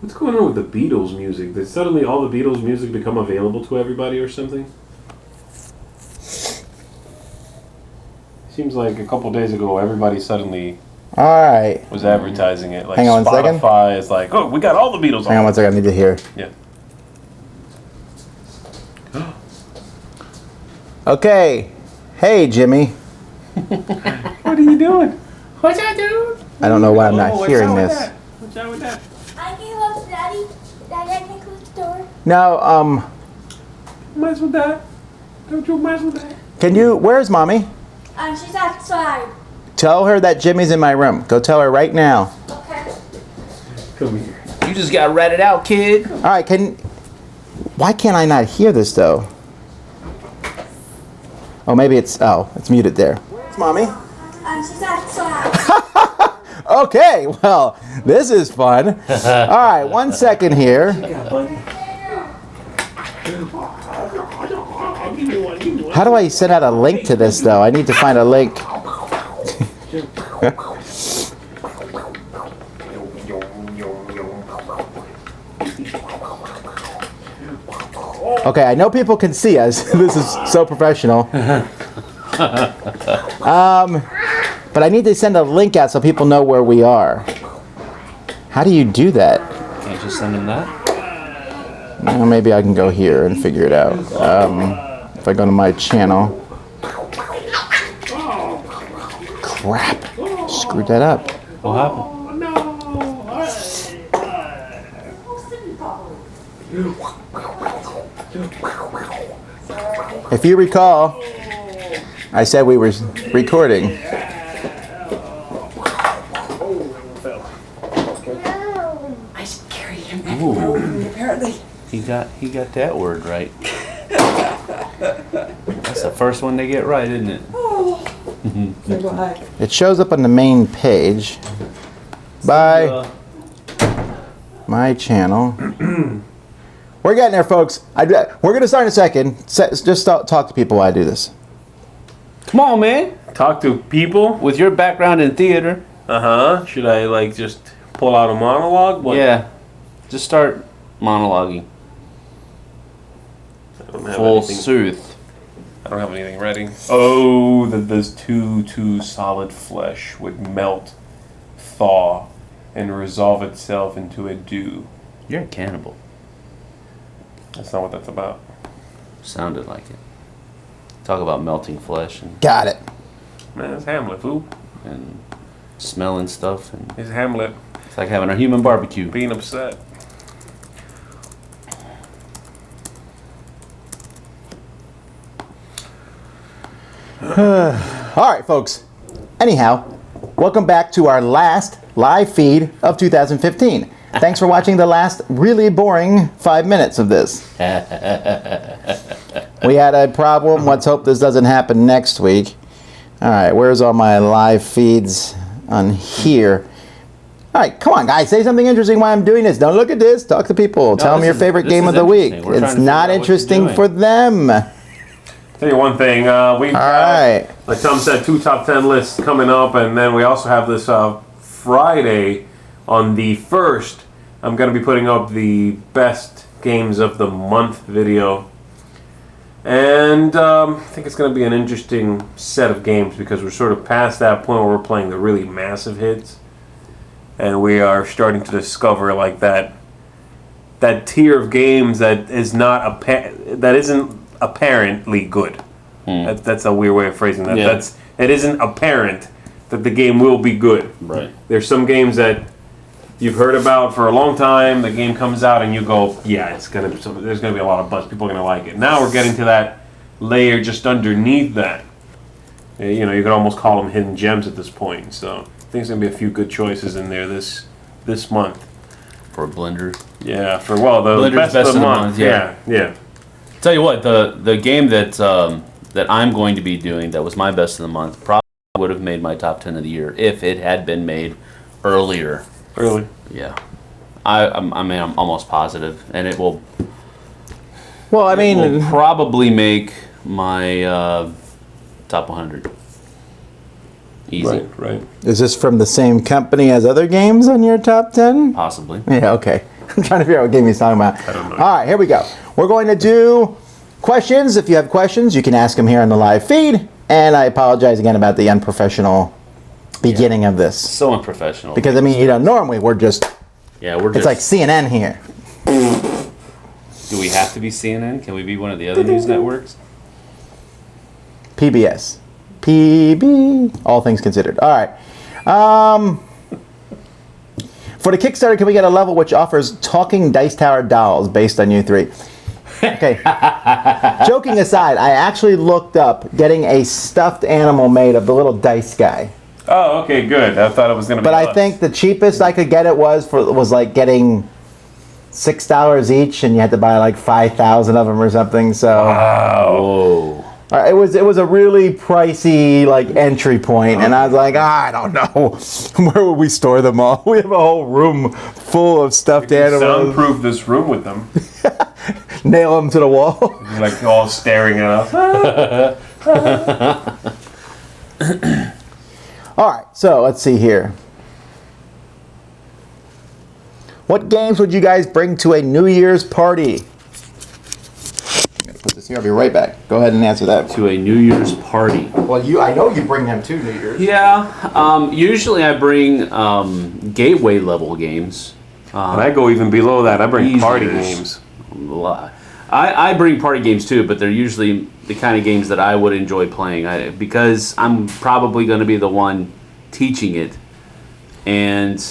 What's going on with the Beatles music? Did suddenly all the Beatles music become available to everybody or something? Seems like a couple days ago, everybody suddenly was advertising it. Like, hang on Spotify is like, oh, we got all the Beatles. Hang on 1 second, I need to hear. Yeah. Okay. Hey, Jimmy. What are you doing? What's that, dude? I don't know why I'm not hearing this. What's that with that? I came up to Daddy. Daddy, I can close the door. No, Mess with that. Don't you mess with that. can you, where's Mommy? She's outside. Tell her that Jimmy's in my room. Go tell her right now. Okay. Come here. You just got ratted out, kid. All right, why can't I not hear this, though? Oh, maybe it's muted there. Where's Mommy? She's outside. Okay, well, this is fun. All right, 1 second here. How do I send out a link to this, though? I need to find a link. Okay, I know people can see us. This is so professional. But I need to send a link out so people know where we are. How do you do that? Can't you just send them that? Well, maybe I can go here and figure it out. If I go to my channel. Crap. Screwed that up. What happened? If you recall, I said we were recording. I should carry him back home, apparently. He got that word right. That's the first one they get right, isn't it? Goodbye. It shows up on the main page by my channel. We're getting there, folks. We're going to start in a second. Just talk to people while I do this. Come on, man. Talk to people? With your background in theater. Uh-huh. Should I, like, just pull out a monologue? What? Yeah. Just start monologuing. I don't have Full anything. sooth. I don't have anything ready. Oh, that this too solid flesh would melt, thaw, and resolve itself into a dew. You're a cannibal. That's not what that's about. Sounded like it. Talk about melting flesh and Got it. Man, it's Hamlet, fool. smelling stuff, and It's Hamlet it's like having a human barbecue. being upset. All right, folks. Anyhow, welcome back to our last live feed of 2015. Thanks for watching the last really boring 5 minutes of this. We had a problem. Let's hope this doesn't happen next week. All right, where's all my live feeds on here? All right, come on, guys. Say something interesting while I'm doing this. Don't look at this. Talk to people. Tell them your favorite game of the week. It's not interesting for them. Tell you one thing, we have, like Tom said, 2 top 10 lists coming up, and then we also have this Friday on the 1st. I'm going to be putting up the best games of the month video, and I think it's going to be an interesting set of games because we're sort of past that point where we're playing the really massive hits, and we are starting to discover like that tier of games that is not that isn't apparently good. That's a weird way of phrasing that. Yeah. It isn't apparent that the game will be good. Right. There's some games that you've heard about for a long time. The game comes out and you go, yeah, there's gonna be a lot of buzz. People are gonna like it. Now we're getting to that layer just underneath that. You know, you could almost call them hidden gems at this point. So I think there's gonna be a few good choices in there this month. For a blender. Yeah, for the best of the month. Yeah. Tell you what, the game that I'm going to be doing that was my best of the month probably would have made my top 10 of the year if it had been made earlier. Really? Yeah. I'm almost positive, and it will. Well, I mean, will probably make my top 100. Easy. Right. is this from the same company as other games on your top 10? Possibly. Yeah, okay. I'm trying to figure out what game he's talking about. I don't know. All right, here we go. We're going to do questions. If you have questions, you can ask them here on the live feed. And I apologize again about the unprofessional beginning of this. So unprofessional. Because, I mean, you know, normally we're just, yeah, we're it's just. like CNN here. Do we have to be CNN? Can we be one of the other news networks? PBS. PB. All things considered. All right. For the Kickstarter, can we get a level which offers talking Dice Tower dolls based on you three? Okay. Joking aside, I actually looked up getting a stuffed animal made of the little dice guy. Oh, okay, good. I thought it was going to be But I less. think the cheapest I could get it was like getting $6 each, and you had to buy like 5,000 of them or something. So Whoa. it was a really pricey like entry point, and I was like, I don't know, where would we store them all? We have a whole room full of stuffed animals. Soundproof this room with them. Nail them to the wall. Like all staring at us. All right, so let's see here. What games would you guys bring to a New Year's party? I'm gonna put this here. I'll be right back. Go ahead and answer that. To a New Year's party. Well, I know you bring them to New Year's. Yeah. Usually I bring gateway level games. And I go even below that. I bring party Easers. games. I bring party games too, but they're usually the kind of games that I would enjoy playing because I'm probably going to be the one teaching it, and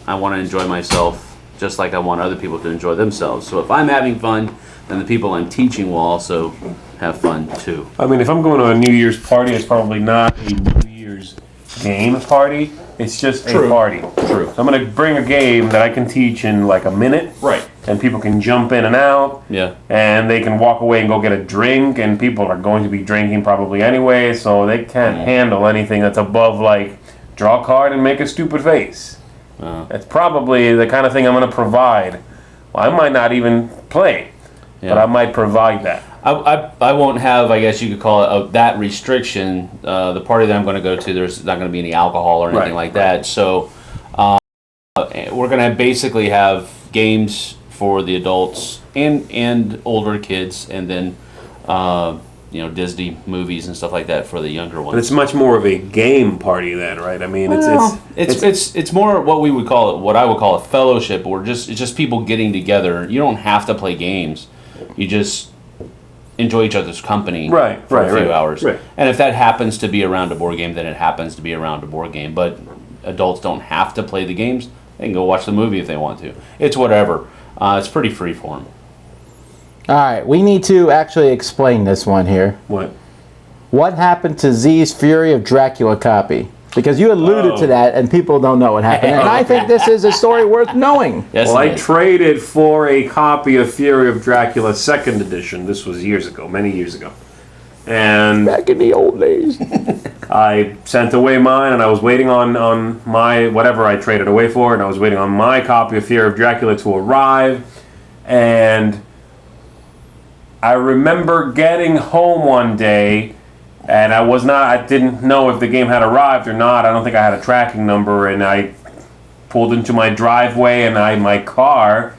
I want to enjoy myself just like I want other people to enjoy themselves. So if I'm having fun, then the people I'm teaching will also have fun too. I mean, if I'm going to a New Year's party, it's probably not a New Year's game party. It's just a party. True. So I'm going to bring a game that I can teach in like a minute. Right. And people can jump in and out. Yeah. And they can walk away and go get a drink, and people are going to be drinking probably anyway, so they can't handle anything that's above like draw a card and make a stupid face. That's probably the kind of thing I'm going to provide. Well, I might not even play, but I might provide that. I won't have, I guess you could call it, that restriction. The party that I'm going to go to, there's not going to be any alcohol or anything like that. So we're going to basically have games for the adults and older kids, and then Disney movies and stuff like that for the younger ones. But it's much more of a game party then, right? I mean, it's more what we would call it, what I would call a fellowship, or it's just people getting together. You don't have to play games. You just enjoy each other's company for a few hours. Right. And if that happens to be around a board game, then it happens to be around a board game. But adults don't have to play the games. They can go watch the movie if they want to. It's whatever. It's pretty free form. All right, we need to actually explain this one here. What happened to Z's Fury of Dracula copy? Because you alluded to that, and people don't know what happened. And I think this is a story worth knowing. Yes, well, I traded for a copy of Fury of Dracula 2nd edition. This was years ago, many years ago. And back in the old days. I sent away mine, and I was waiting on my, whatever I traded away for, and I was waiting on my copy of Fury of Dracula to arrive. And I remember getting home one day, and I didn't know if the game had arrived or not. I don't think I had a tracking number, and I pulled into my driveway, and my car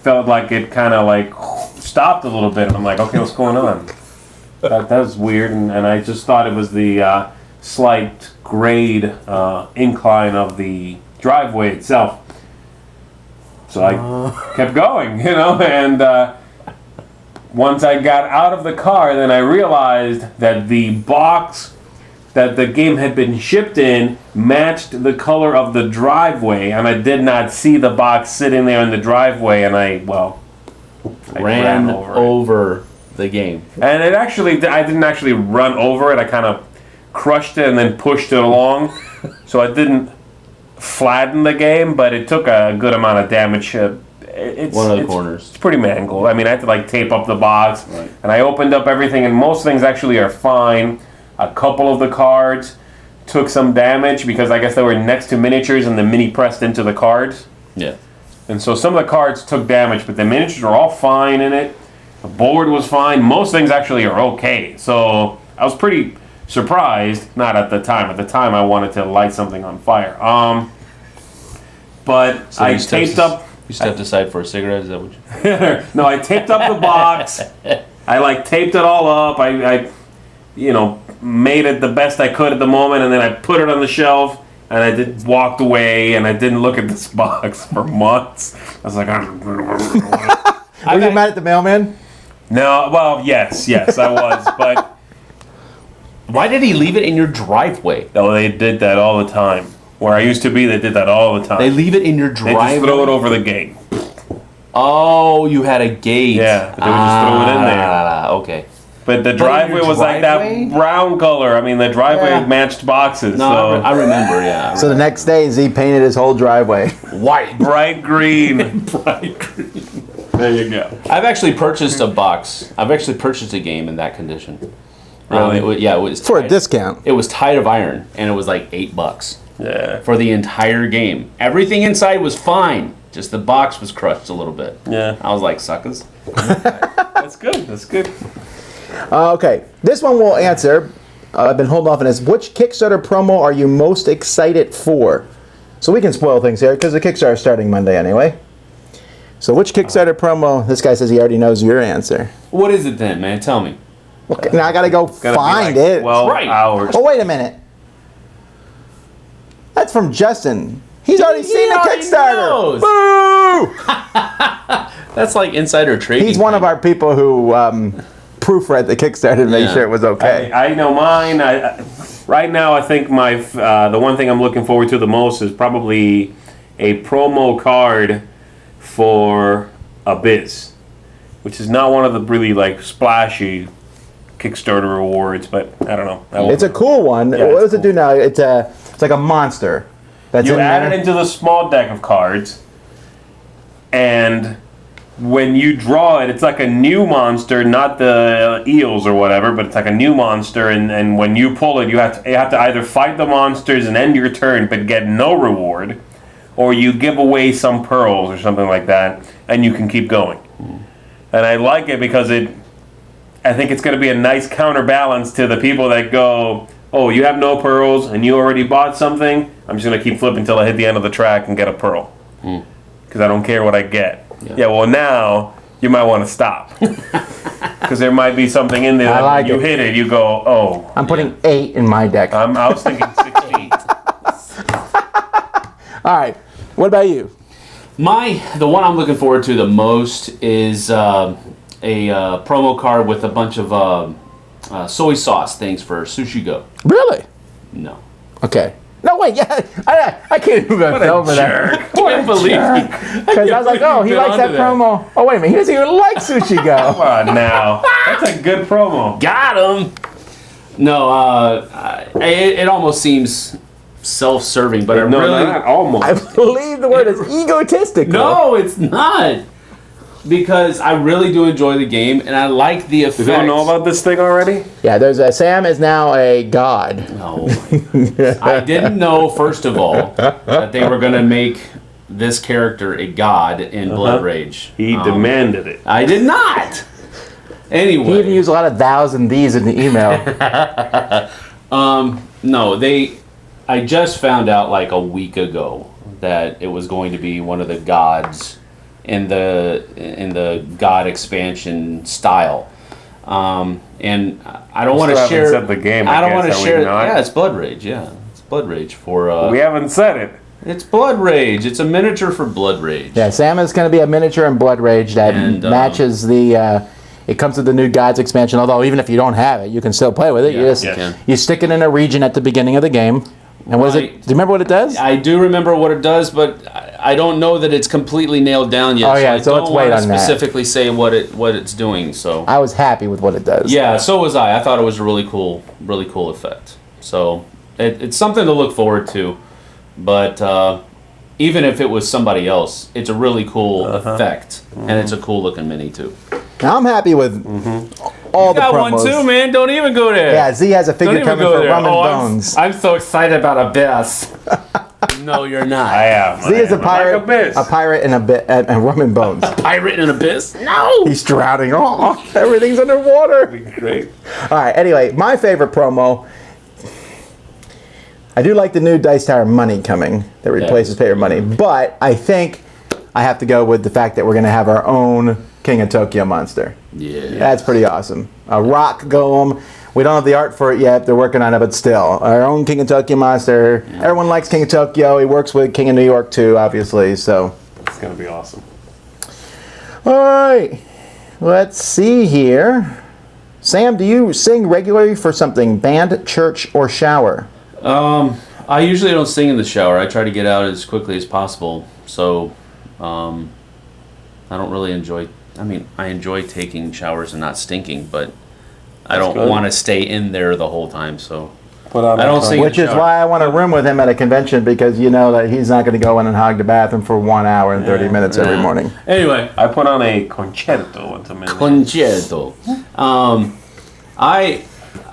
felt like it kind of like stopped a little bit. And I'm like, okay, what's going on? That was weird, and I just thought it was the slight grade incline of the driveway itself. So I kept going, and once I got out of the car, then I realized that the box that the game had been shipped in matched the color of the driveway, and I did not see the box sitting there in the driveway, and I ran over the game. And I didn't actually run over it. I kind of crushed it and then pushed it along. So I didn't flatten the game, but it took a good amount of damage. One of the corners. It's pretty mangled. I mean, I had to tape up the box, and I opened up everything, and most things actually are fine. A couple of the cards took some damage because I guess they were next to miniatures, and the mini pressed into the cards. Yeah. And so some of the cards took damage, but the miniatures are all fine in it. The board was fine. Most things actually are okay. So I was pretty surprised. Not at the time. At the time, I wanted to light something on fire. But So I taped up You stepped aside for a cigarette. Is that what you? No, I taped up the box. I like taped it all up. I made it the best I could at the moment, and then I put it on the shelf, and I walked away, and I didn't look at this box for months. I was like, Were you mad at the mailman? no, well, yes, I was, but Why did he leave it in your driveway? no, they did that all the time. Where I used to be, they did that all the time. They leave it in your They driveway. just throw it over the gate. Oh, you had a gate. Yeah, but they would just throw it in there. Okay. But the driveway was like driveway? that brown color. I mean, the driveway Yeah. matched boxes. No, so I remember. Yeah. So the next day, Z painted his whole driveway. White. bright green. Bright green. There you go. I've actually purchased a box. I've actually purchased a game in that condition. Really? It was For a tied- discount. It was Tide of Iron, and it was like $8 Yeah. for the entire game. Everything inside was fine. Just the box was crushed a little bit. Yeah. I was like, suckers. That's good. That's good. Okay, this one we'll answer. I've been holding off on this. Which Kickstarter promo are you most excited for? So we can spoil things here because the Kickstarter is starting Monday anyway. So which Kickstarter promo? This guy says he already knows your answer. What is it then, man? Tell me. Okay, now I gotta go Gonna find be like it. 12 Right. hours. Oh, wait a minute. That's from Justin. He's already seen the already Kickstarter. knows. Boo! That's like insider trading. He's one of our people who proofread the Kickstarter to make Yeah. sure it was okay. I know mine. Right now, I think the one thing I'm looking forward to the most is probably a promo card for Abyss, which is not one of the really like splashy Kickstarter rewards, but I don't know. It's a cool one. Yeah, What it's does it do now? It's like a monster. That's You in add there. it into the small deck of cards, and when you draw it, it's like a new monster, not the eels or whatever, but it's like a new monster, and when you pull it, you have to either fight the monsters and end your turn, but get no reward, or you give away some pearls or something like that, and you can keep going. And I like it because I think it's going to be a nice counterbalance to the people that go, oh, you have no pearls and you already bought something, I'm just going to keep flipping until I hit the end of the track and get a pearl. Because I don't care what I get. Yeah, well, now you might want to stop. Because there might be something in there I that like when you it. hit it, you go, oh. I'm putting 8 in my deck. I was thinking 16. All right. What about you? The one I'm looking forward to the most is a promo card with a bunch of soy sauce things for Sushi Go. Really? No. Okay. No, wait. Yeah, I can't even What a over that. jerk. I can't believe you. Because I was like, oh, he Get likes that onto that. promo. Oh, wait a minute. He doesn't even like Sushi Go. Come on now. That's a good promo. Got him. No, it almost seems self-serving, but I No, really not almost. I believe the word is egotistical. no, it's not. Because I really do enjoy the game, and I like the effects. You don't know about this thing already? Yeah, Sam is now a god. No. I didn't know, first of all, that they were going to make this character a god in Blood Rage. He demanded it. I did not. He even Anyway, used a lot of thous and these in the email. no, I just found out like a week ago that it was going to be one of the gods in the god expansion style. And I don't want to Still share. haven't said the game, I I don't guess, want to have we share. not? Yeah, it's Blood Rage. Yeah, it's Blood Rage for. We haven't said it. It's Blood Rage. It's a miniature for Blood Rage. Yeah, Sam is going to be a miniature in Blood Rage that And, matches the. It comes with the new Gods expansion. Although even if you don't have it, you can still play with it. Yeah, you just you can. you stick it in a region at the beginning of the game. And what is it? Right. Do you remember what it does? I do remember what it does, but I don't know that it's completely nailed down yet. Oh, yeah, I so let's don't wait wanna on that. specifically say what it's doing. So I was happy with what it does. yeah, so was I. I thought it was a really cool effect. So it's something to look forward to. But even if it was somebody else, it's a really cool effect, and it's a cool looking mini too. Now I'm happy with all the Got promos. one too, man. Don't even go there. Yeah, Z has a Don't figure even coming go for there. Rum and Oh, Bones. I'm so excited about Abyss. No, you're not. I am. Z is a pirate, Like Abyss. a pirate and Rum and Bones. Pirate in Abyss? No. He's drowning. Oh, everything's underwater. Great. All right. Anyway, my favorite promo. I do like the new Dice Tower money coming that replaces paper money, but I think I have to go with the fact that we're going to have our own King of Tokyo monster. Yeah. That's pretty awesome. A rock golem. We don't have the art for it yet. They're working on it, but still. Our own King of Tokyo monster. Yeah. Everyone likes King of Tokyo. He works with King of New York too, obviously. So it's going to be awesome. All right. Let's see here. Sam, do you sing regularly for something? Band, church, or shower? I usually don't sing in the shower. I try to get out as quickly as possible. So, I don't really enjoy... I mean, I enjoy taking showers and not stinking, but I don't want to stay in there the whole time, so... I don't sing in the shower. Which is why I want to room with him at a convention, because you know that he's not going to go in and hog the bathroom for 1 hour and 30 minutes every morning. Anyway. I put on a concerto once a minute. Concerto.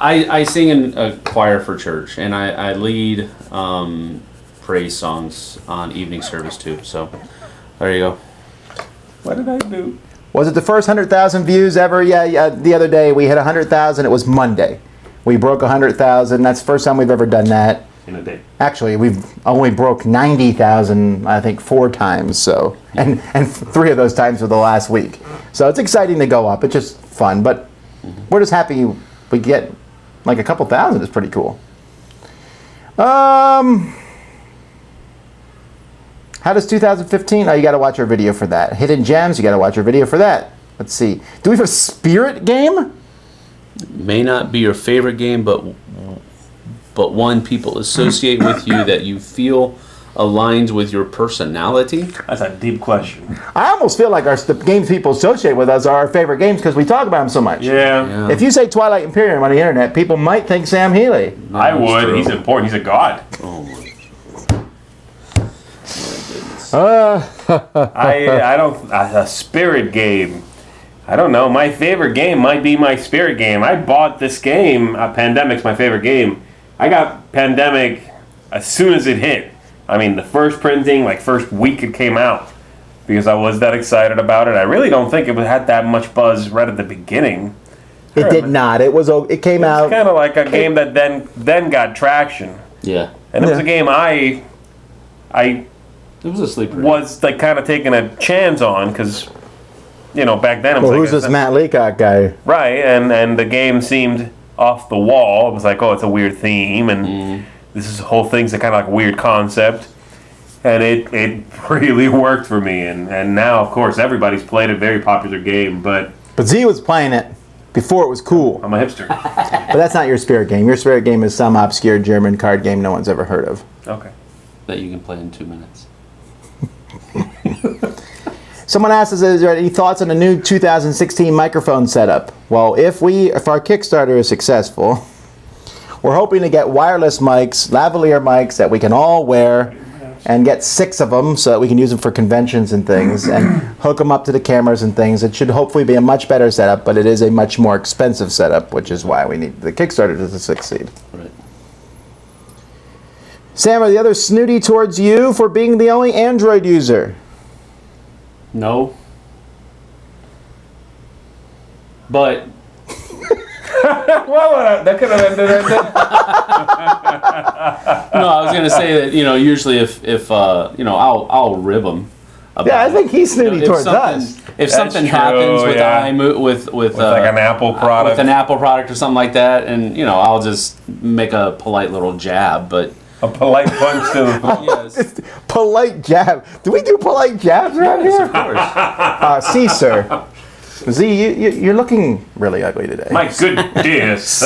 I sing in a choir for church, and I lead praise songs on evening service too. So there you go. What did I do? Was it the first 100,000 views ever? Yeah. The other day we hit 100,000. It was Monday. We broke 100,000. That's the first time we've ever done that. In a day. Actually, we've only broke 90,000, I think, 4 times. So, and 3 of those times were the last week. So it's exciting to go up. It's just fun, but we're just happy we get like a couple thousand. It's pretty cool. How does 2015? Oh, you got to watch our video for that. Hidden Gems. You got to watch our video for that. Let's see. Do we have a spirit game? May not be your favorite game, but one people associate with you that you feel aligns with your personality? That's a deep question. I almost feel like the games people associate with us are our favorite games because we talk about them so much. Yeah. If you say Twilight Imperium on the internet, people might think Sam Healy. No, I would. True. He's important. He's a god. Oh my goodness. I don't... A spirit game. I don't know. My favorite game might be my spirit game. I bought this game. Pandemic's my favorite game. I got Pandemic as soon as it hit. I mean, the first printing, like first week it came out, because I was that excited about it. I really don't think it had that much buzz right at the beginning. It did not. It came out. It's kind of like a game that then got traction. Yeah. And it was a game I it was a sleeper. Was like kind of taking a chance on, because back then it was who's this Matt Leacock guy? Right, and the game seemed off the wall. It was like, oh, it's a weird theme, and this whole thing's a kind of like a weird concept, and it really worked for me. And now, of course, everybody's played it. Very popular game, but Z was playing it before it was cool. I'm a hipster. But that's not your spirit game. Your spirit game is some obscure German card game no one's ever heard of. Okay. That you can play in 2 minutes. Someone asked us, is there any thoughts on the new 2016 microphone setup? Well, if our Kickstarter is successful, we're hoping to get wireless mics, lavalier mics that we can all wear, and get 6 of them so that we can use them for conventions and things, and hook them up to the cameras and things. It should hopefully be a much better setup, but it is a much more expensive setup, which is why we need the Kickstarter to succeed. Right. Sam, are the others snooty towards you for being the only Android user? No. But well, that could have ended it. No, I was going to say that usually if I'll rib them. Yeah, I think he's snooty towards us. If something happens with with like an Apple product, with an Apple product or something like that, and I'll just make a polite little jab, but. A polite punch to the yes. Polite jab. Do we do polite jabs around here? Of course. See, sir. Z, you're looking really ugly today. My goodness.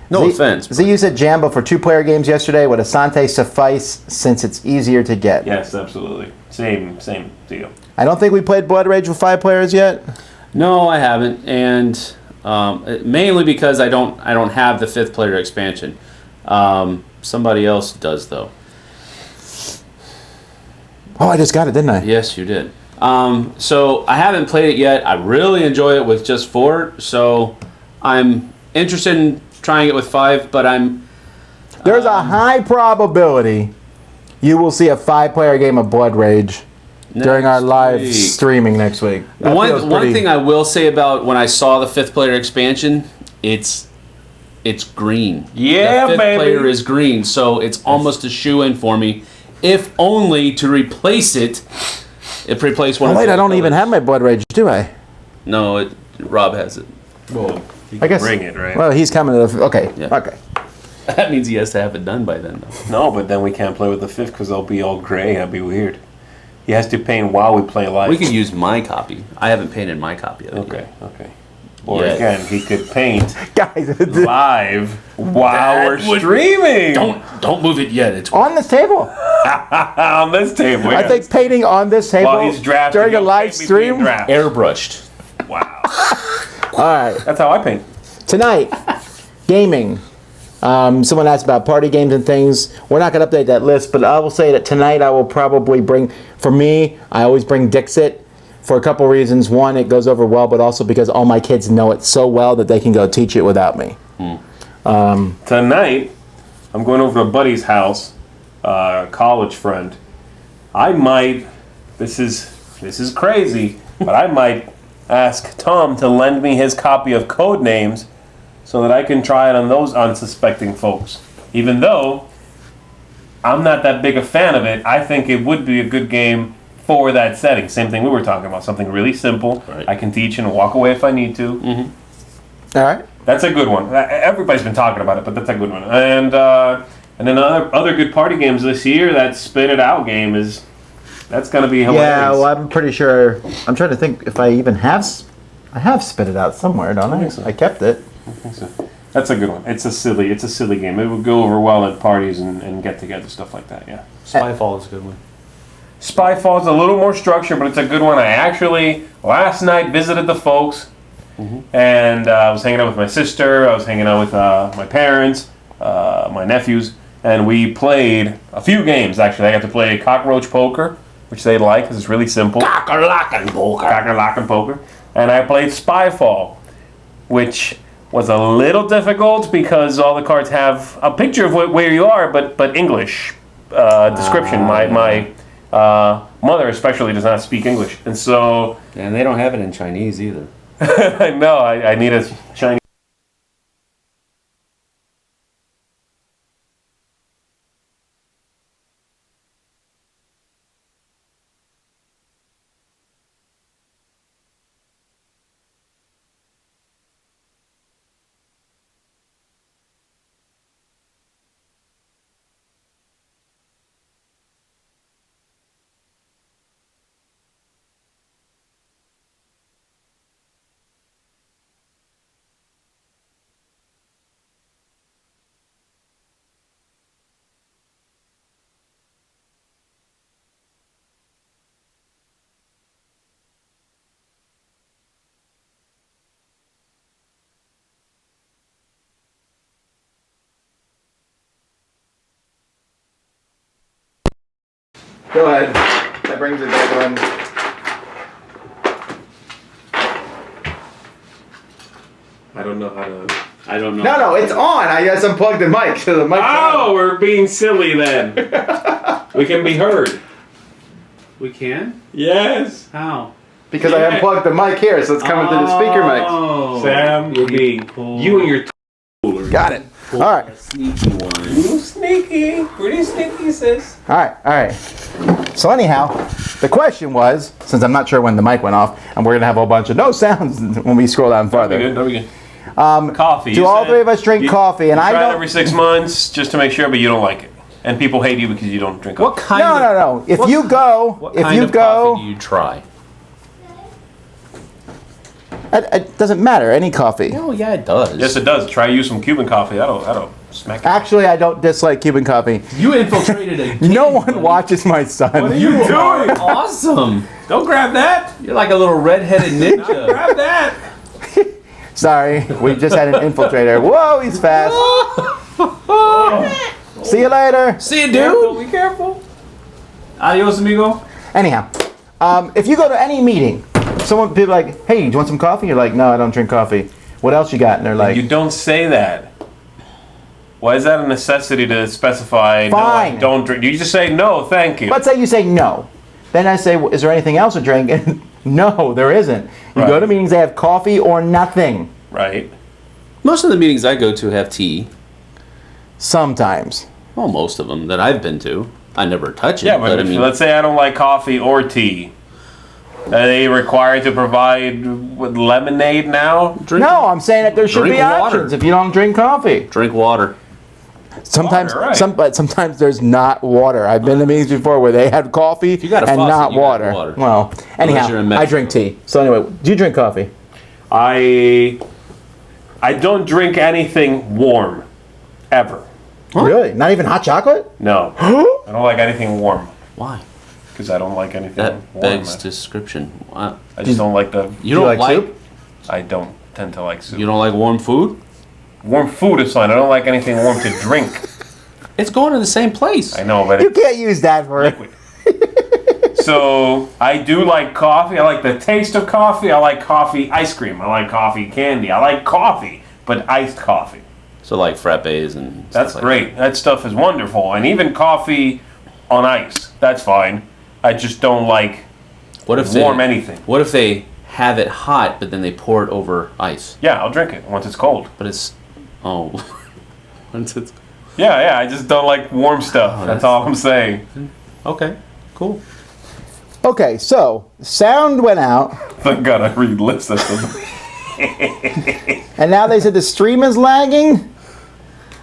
No offense. Z, you said Jambo for 2-player games yesterday. Would Asante suffice since it's easier to get? Yes, absolutely. Same deal. I don't think we played Blood Rage with 5 players yet. No, I haven't, and mainly because I don't have the 5th player expansion. Somebody else does though. Oh, I just got it, didn't I? Yes, you did. So I haven't played it yet. I really enjoy it with just 4, so I'm interested in trying it with 5, but There's a high probability you will see a 5-player game of Blood Rage during our live streaming next week. One thing I will say about when I saw the 5th player expansion, it's green. Yeah, the 5th baby. player is green, so it's almost a shoe-in for me. if only to replace it. If replace one. Oh, wait, I don't even have my blood rage, do I? No, Rob has it. Well, you I guess. bring it, right? Well, he's coming to the. Okay. Yeah. Okay. That means he has to have it done by then, though. No, but then we can't play with the 5th because they'll be all gray. That'd be weird. He has to paint while we play live. We could use my copy. I haven't painted my copy of it. Okay, okay. Or Yeah. again, he could paint Guys, live while we're That would- streaming. Don't move it yet. It's on this table. On this table. I think painting on this table while he's drafting during a he'll live paint between stream. drafts. airbrushed. Wow. All right. That's how I paint. Tonight, gaming. Someone asked about party games and things. We're not going to update that list, but I will say that tonight I will probably bring, for me, I always bring Dixit for a couple reasons. One, it goes over well, but also because all my kids know it so well that they can go teach it without me. Tonight, I'm going over to a buddy's house, college friend. I might, this is crazy, but I might ask Tom to lend me his copy of Codenames so that I can try it on those unsuspecting folks. Even though I'm not that big a fan of it, I think it would be a good game for that setting. Same thing we were talking about, something really simple. Right. I can teach and walk away if I need to. All right. That's a good one. Everybody's been talking about it, but that's a good one. And then other good party games this year. That Spit It Out game that's going to be hilarious. Yeah, well, I'm pretty sure. I'm trying to think if I even have. I have Spit It Out somewhere, don't I? think so. I kept it. That's a good one. It's a silly game. It would go over well at parties and get together stuff like that. Yeah. Spyfall is a good one. Spyfall's a little more structured, but it's a good one. I actually last night visited the folks, and I was hanging out with my sister. I was hanging out with my parents, my nephews, and we played a few games. Actually, I got to play cockroach poker, which they like because it's really simple. Cock-a-lock-and poker. Cock-a-lock and poker, and I played Spyfall, which was a little difficult because all the cards have a picture of where you are, but English description. My mother especially does not speak English, and so And they don't have it in Chinese either. no, I need a Chinese. Go ahead. That brings it back on. I don't know how to. I don't know. No, it's on. I just unplugged the mic, so the mic's Oh, we're being silly then. We can be heard. We can? Yes. How? because I unplugged the mic here, so it's coming through the speaker mic. Oh. Sam, you're being you and your cooler. Got it. All right. Sneaky one. You sneaky, pretty sneaky, sis. All right. So anyhow, the question was, since I'm not sure when the mic went off, and we're gonna have a whole bunch of no sounds when we scroll down farther. That'll be good. Coffee. Do You all said three of us drink coffee? And you I try it don't. every 6 months just to make sure, but you don't like it, and people hate you because you don't drink coffee. What kind No. If what- you go, What if kind you of go, coffee do you try? it doesn't matter. Any coffee. Oh yeah, it does. Yes, it does. Try use some Cuban coffee. That'll smack you. Actually, I don't dislike Cuban coffee. You infiltrated a kid, No one buddy. watches my son. What are you doing? Awesome. Don't grab that. You're like a little red-headed ninja. Grab that. Sorry, we just had an infiltrator. Whoa, he's fast. See you later. See you, Careful, dude. be careful. Adios, amigo. Anyhow, if you go to any meeting, someone be like, "Hey, do you want some coffee?" You're like, "No, I don't drink coffee." What else you got? And they're like, You don't say that. Why is that a necessity to specify? Fine. No, I don't drink. You just say no, thank you. let's say you say no. Then I say, "Is there anything else to drink?" And no, there isn't. You go Right. to meetings, they have coffee or nothing. Right. Most of the meetings I go to have tea. Sometimes. Well, most of them that I've been to. I never touch it. Yeah, but I mean, let's say I don't like coffee or tea. Are they required to provide with lemonade now? No, I'm saying that there should Drink be water. options if you don't drink coffee. drink water. Sometimes, Water, right. but sometimes there's not water. I've been to meetings before where they had coffee you got a and faucet, not you got water. water. Well, you're in anyhow, I Mexico. drink tea. So anyway, do you drink coffee? I don't drink anything warm, ever. Really? Not even hot chocolate? No, I don't like anything warm Why? because I don't like anything That warm. begs description. Wow. I just don't like the. You don't like like soup? I don't tend to like soup. you don't like warm food? Warm food is fine. I don't like anything warm to drink. It's going to the same place. I know, but You it's can't use that for liquid. So I do like coffee. I like the taste of coffee. I like coffee ice cream. I like coffee candy. I like coffee, but iced coffee. So like frappes and That's stuff like great. That stuff is wonderful. And even coffee on ice, that's fine. I just don't like that. What if warm they, anything. What if they have it hot, but then they pour it over ice? Yeah, I'll drink it once it's cold. But it's once it's Yeah, I just don't like warm stuff. That's all I'm saying. okay, cool. Okay, so sound went out, Thank God I read lips. That's the and now they said the stream is lagging.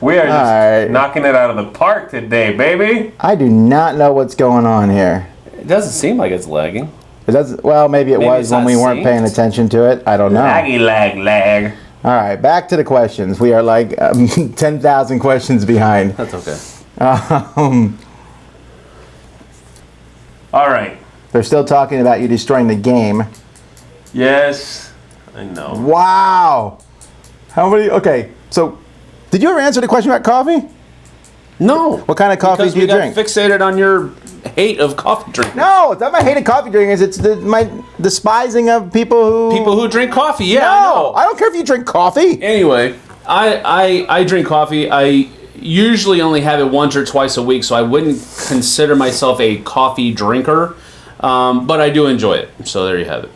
We are just Alright. knocking it out of the park today, baby. I do not know what's going on here. It doesn't seem like it's lagging. It does, well, maybe it Maybe was it's when not we weren't synced. paying attention to it. I don't know. Laggy lag. All right, back to the questions. We are like 10,000 questions behind. That's okay. All right. They're still talking about you destroying the game. Yes, I know. Wow. How many? Okay, so did you ever answer the question about coffee? No. What kind of coffee Because do you we got drink? fixated on your hate of coffee drinkers. No, it's not my hated coffee drinkers. It's my despising of people People who drink coffee, yeah. I No, know. I don't care if you drink coffee. Anyway, I drink coffee. I usually only have it once or twice a week, so I wouldn't consider myself a coffee drinker. But I do enjoy it. So there you have it.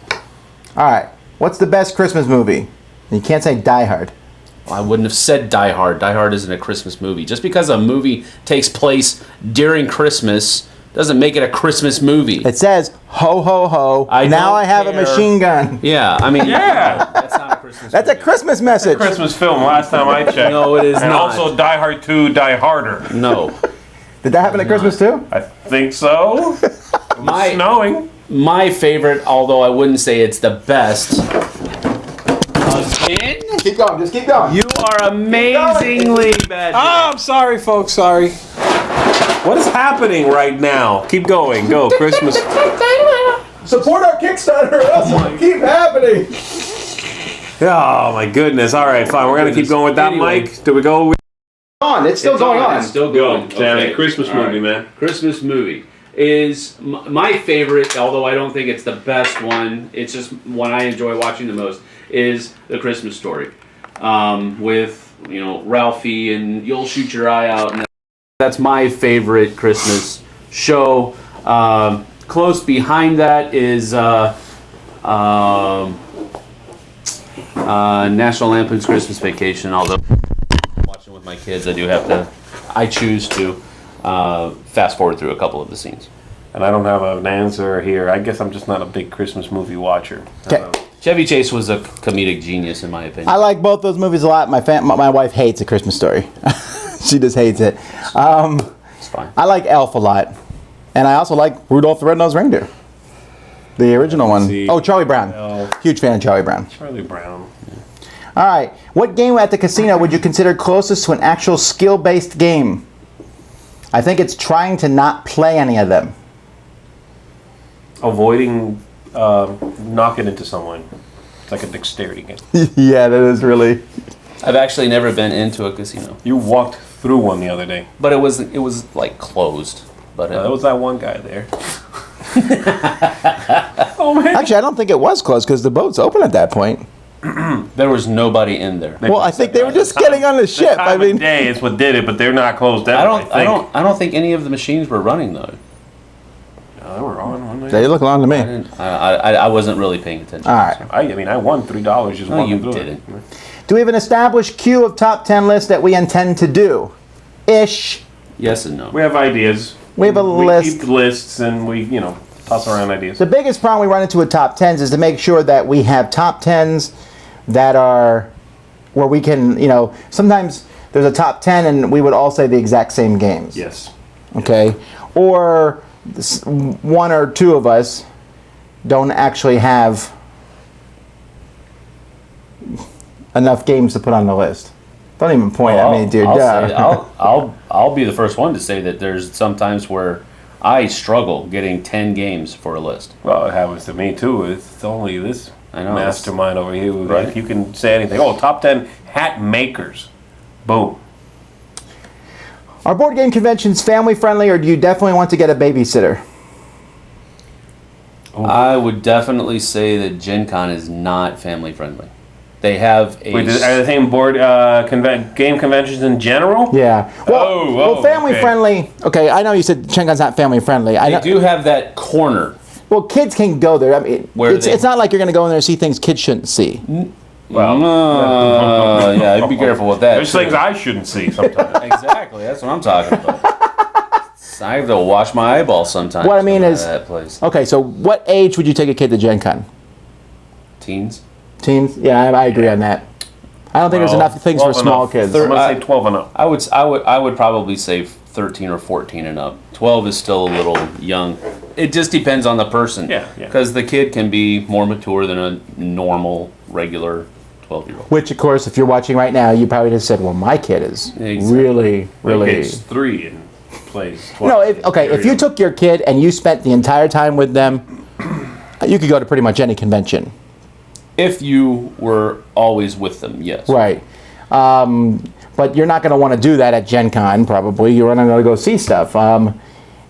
All right, what's the best Christmas movie? You can't say Die Hard. I wouldn't have said Die Hard. Die Hard isn't a Christmas movie. Just because a movie takes place during Christmas doesn't make it a Christmas movie. It says ho ho ho. I now don't I have a care. machine gun. Yeah, I mean, Yeah. that's not a Christmas That's a movie. Christmas message. Christmas film last time I checked. No, it is and not. also Die Hard 2, Die Harder. No. Did that happen at Christmas too? I think so. My, Snowing. my favorite, although I wouldn't say it's the best. Again? Keep going. Just keep going. You are amazingly bad. Oh, I'm sorry, folks. Sorry. What is happening right now? Keep going. Go. Christmas. Support our Kickstarter. Or else it'll keep happening. Oh, my goodness. All right, fine. We're going to keep going with that Anyway. mic. Do we go? It's still going on. It's still Go. going. Sammy. Okay. Christmas All movie, right. man. Christmas movie is my favorite, although I don't think it's the best one. It's just one I enjoy watching the most. Is The Christmas Story, with Ralphie and You'll Shoot Your Eye Out. And that's my favorite Christmas show. Close behind that is National Lampoon's Christmas Vacation. Although watching with my kids, I choose to fast forward through a couple of the scenes. And I don't have an answer here. I guess I'm just not a big Christmas movie watcher. Okay. Chevy Chase was a comedic genius, in my opinion. I like both those movies a lot. My wife hates A Christmas Story. She just hates it. It's fine. I like Elf a lot, and I also like Rudolph the Red-Nosed Reindeer, the original one. See. Oh, Charlie Brown. Elf. Huge fan of Charlie Brown. Charlie Brown. All right, what game at the casino would you consider closest to an actual skill-based game? I think it's trying to not play any of them. Avoiding knocking into someone. It's like a dexterity game. Yeah, that is really. I've actually never been into a casino, You walked through one the other day. but it was like closed. But There was that one guy there. Oh man. Actually, I don't think it was closed because the boat's open at that point. there was nobody in there. Well, I think they were just getting on the ship. The I time mean, of day is what did it, but they're not closed I ever. I don't think any of the machines were running though. They were on one day. they look long to me. I wasn't really paying attention. All right. I won $3 just No, walking you through didn't. it. Do we have an established queue of top 10 lists that we intend to do? Ish. Yes and no. We have ideas. We have a list. We keep lists and we, toss around ideas. The biggest problem we run into with top 10s is to make sure that we have top 10s that are where we can, sometimes there's a top 10 and we would all say the exact same games. Yes. Okay? Or one or two of us don't actually have enough games to put on the list. Don't even point at me, dude. I'll be the first one to say that there's some times where I struggle getting 10 games for a list. Well, it happens to me too. It's only this mastermind over here. Right. Like, you can say anything. Oh, top 10 hat makers. Boom. Are board game conventions family friendly, or do you definitely want to get a babysitter? I would definitely say that Gen Con is not family friendly. They have a... Wait, are they saying board game conventions in general? Yeah. Well, family friendly. Okay, I know you said Gen Con's not family friendly. They do have that corner. Well, kids can go there. I mean, it's not like you're going to go in there and see things kids shouldn't see. Well, yeah, be careful with that. There's things I shouldn't see sometimes. Exactly, that's what I'm talking about. I have to wash my eyeballs sometimes. What I mean is, that place. Okay, so what age would you take a kid to Gen Con? Teens. Teens? Yeah, I agree on that. I don't think there's enough things for small kids. I'm gonna say 12 and up. I would probably say 13 or 14 and up. 12 is still a little young. It just depends on the person. Yeah. Because the kid can be more mature than a normal, regular 12-year-old. Which, of course, if you're watching right now, you probably just said, well, my kid is really... My kid's 3 and plays 12. No, if you took your kid and you spent the entire time with them, you could go to pretty much any convention. If you were always with them, yes. Right. But you're not going to want to do that at Gen Con, probably. You're going to go see stuff.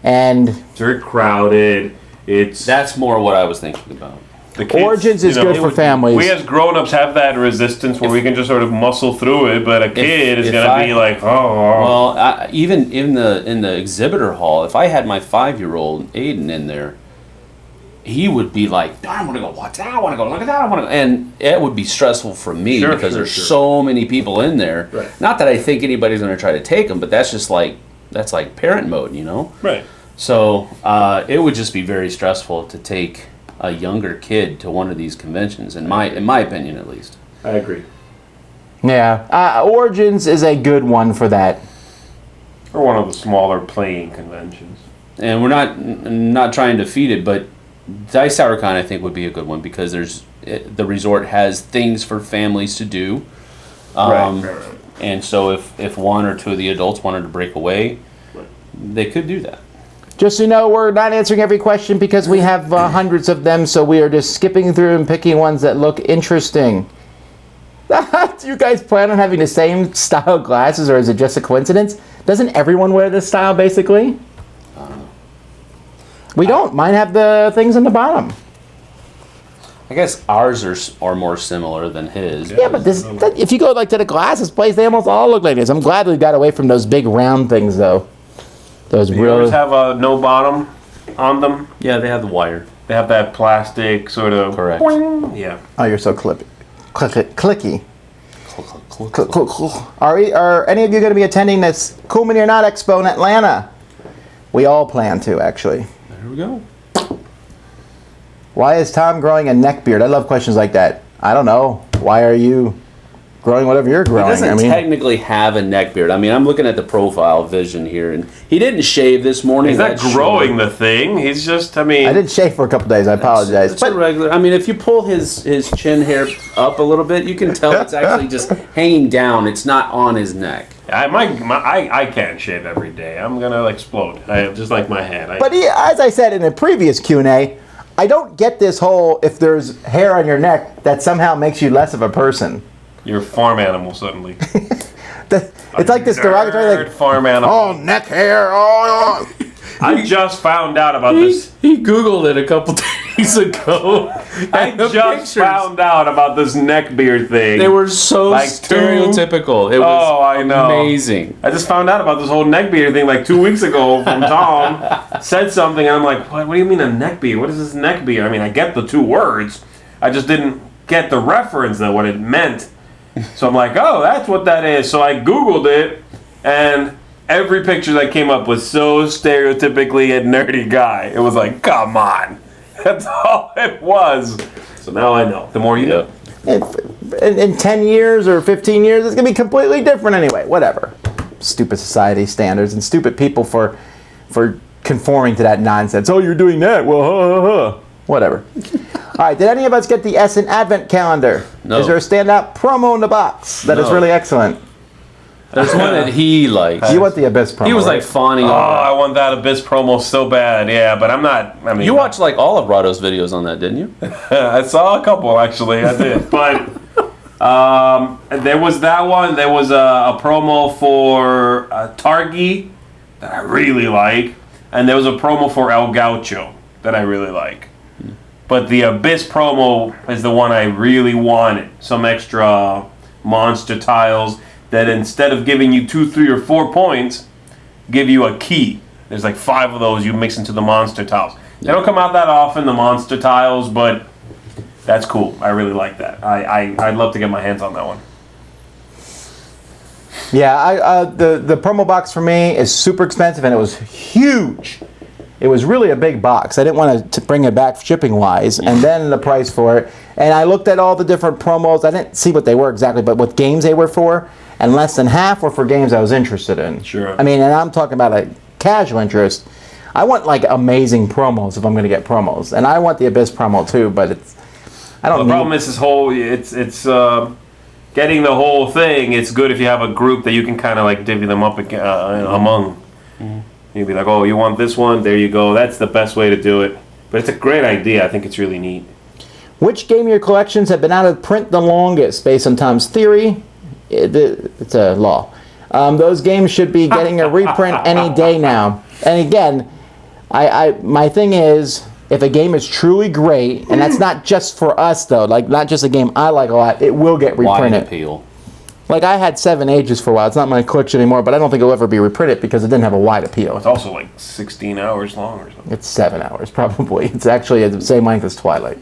And it's very crowded. That's more what I was thinking about. The kids, Origins is good for families. We as grown-ups have that resistance where we can just sort of muscle through it, but a kid is going to be like, oh. Well, even in the exhibitor hall, if I had my 5-year-old Aiden in there, he would be like, I want to go watch that, I want to go look at that, I want to go. And it would be stressful for me because there's so many people in there. Right. Not that I think anybody's going to try to take them, but that's just like parent mode, Right. So it would just be very stressful to take a younger kid to one of these conventions, in my opinion, at least. I agree. yeah, Origins is a good one for that. Or one of the smaller playing conventions. And we're not trying to feed it, but Dice Tower Con I think would be a good one because the resort has things for families to do. Right. And so if one or two of the adults wanted to break away, they could do that. Just so you know, we're not answering every question because we have hundreds of them, so we are just skipping through and picking ones that look interesting. Do you guys plan on having the same style glasses, or is it just a coincidence? Doesn't everyone wear this style, basically? We don't. Mine have the things on the bottom. I guess ours are more similar than his. Yeah, but if you go to the glasses place, they almost all look like this. I'm glad we got away from those big round things, though. Those Yours have a no bottom on them. Yeah, they have the wire. They have that plastic sort of. Correct. Boing. Yeah. Oh, you're so clicky. Are any of you going to be attending this Cool Mini or Not Expo in Atlanta? We all plan to, actually. There we go. Why is Tom growing a neck beard? I love questions like that. I don't know. Why are you growing whatever you're growing? He doesn't technically have a neck beard. I mean, I'm looking at the profile vision here, and he didn't shave this morning. He's not growing the thing. He's just, I did shave for a couple days. I apologize. It's a regular. I mean, if you pull his chin hair up a little bit, you can tell it's actually just hanging down. It's not on his neck. I can't shave every day. I'm gonna explode. Just like my head. But as I said in a previous Q&A, I don't get this whole if there's hair on your neck that somehow makes you less of a person. You're a farm animal suddenly. It's like this derogatory like farm animal. Oh, neck hair. Oh. I just found out about this. He Googled it a couple days ago. I just found out about this neck beard thing. They were so stereotypical. It was I know. Amazing. I just found out about this whole neck beard thing like 2 weeks ago from Tom. Said something and I'm like, what do you mean a neck beard? What is this neck beard? I mean, I get the two words. I just didn't get the reference of what it meant. So I'm like, oh, that's what that is. So I Googled it and every picture that came up was so stereotypically a nerdy guy. It was like, come on. That's all it was. So now I know. The more you know. In 10 years or 15 years, it's going to be completely different anyway. Whatever. Stupid society standards and stupid people for conforming to that nonsense. Oh, you're doing that? Well, ha, ha, ha. Whatever. All right, did any of us get the Essen Advent Calendar? No. Is there a standout promo in the box that is really excellent? There's one that he likes. You want the Abyss promo, He was right? like fawning Oh, over. I want that Abyss promo so bad. Yeah, but I'm not. I mean, You watched like all of Rado's videos on that, didn't you? I saw a couple actually. I did, but there was that one. There was a promo for Targi that I really like, and there was a promo for El Gaucho that I really like. But the Abyss promo is the one I really wanted. Some extra monster tiles that instead of giving you 2, 3, or 4 points, give you a key. There's like 5 of those you mix into the monster tiles. They don't come out that often, the monster tiles, but that's cool. I really like that. I'd love to get my hands on that one. Yeah, the promo box for me is super expensive, and it was huge. It was really a big box. I didn't want to bring it back shipping-wise, and then the price for it. And I looked at all the different promos. I didn't see what they were exactly, but what games they were for, and less than half were for games I was interested in. Sure. I mean, and I'm talking about a casual interest. I want, like, amazing promos if I'm going to get promos. And I want the Abyss promo, too, but it's... I don't The problem is this whole... It's getting the whole thing. It's good if you have a group that you can kind of, like, divvy them up among. Mm-hmm. You'd be like, oh, you want this one? There you go. That's the best way to do it. But it's a great idea. I think it's really neat. Which game of your collections have been out of print the longest? Based on Tom's theory, it's a law. Those games should be getting a reprint any day now. And again, my thing is, if a game is truly great, and that's not just for us though, like not just a game I like a lot, it will get Wide reprinted. appeal. Like I had 7 Ages for a while. It's not my collection anymore, but I don't think it'll ever be reprinted because it didn't have a wide appeal. It's also like 16 hours long or something. It's 7 hours probably. It's actually the same length as Twilight.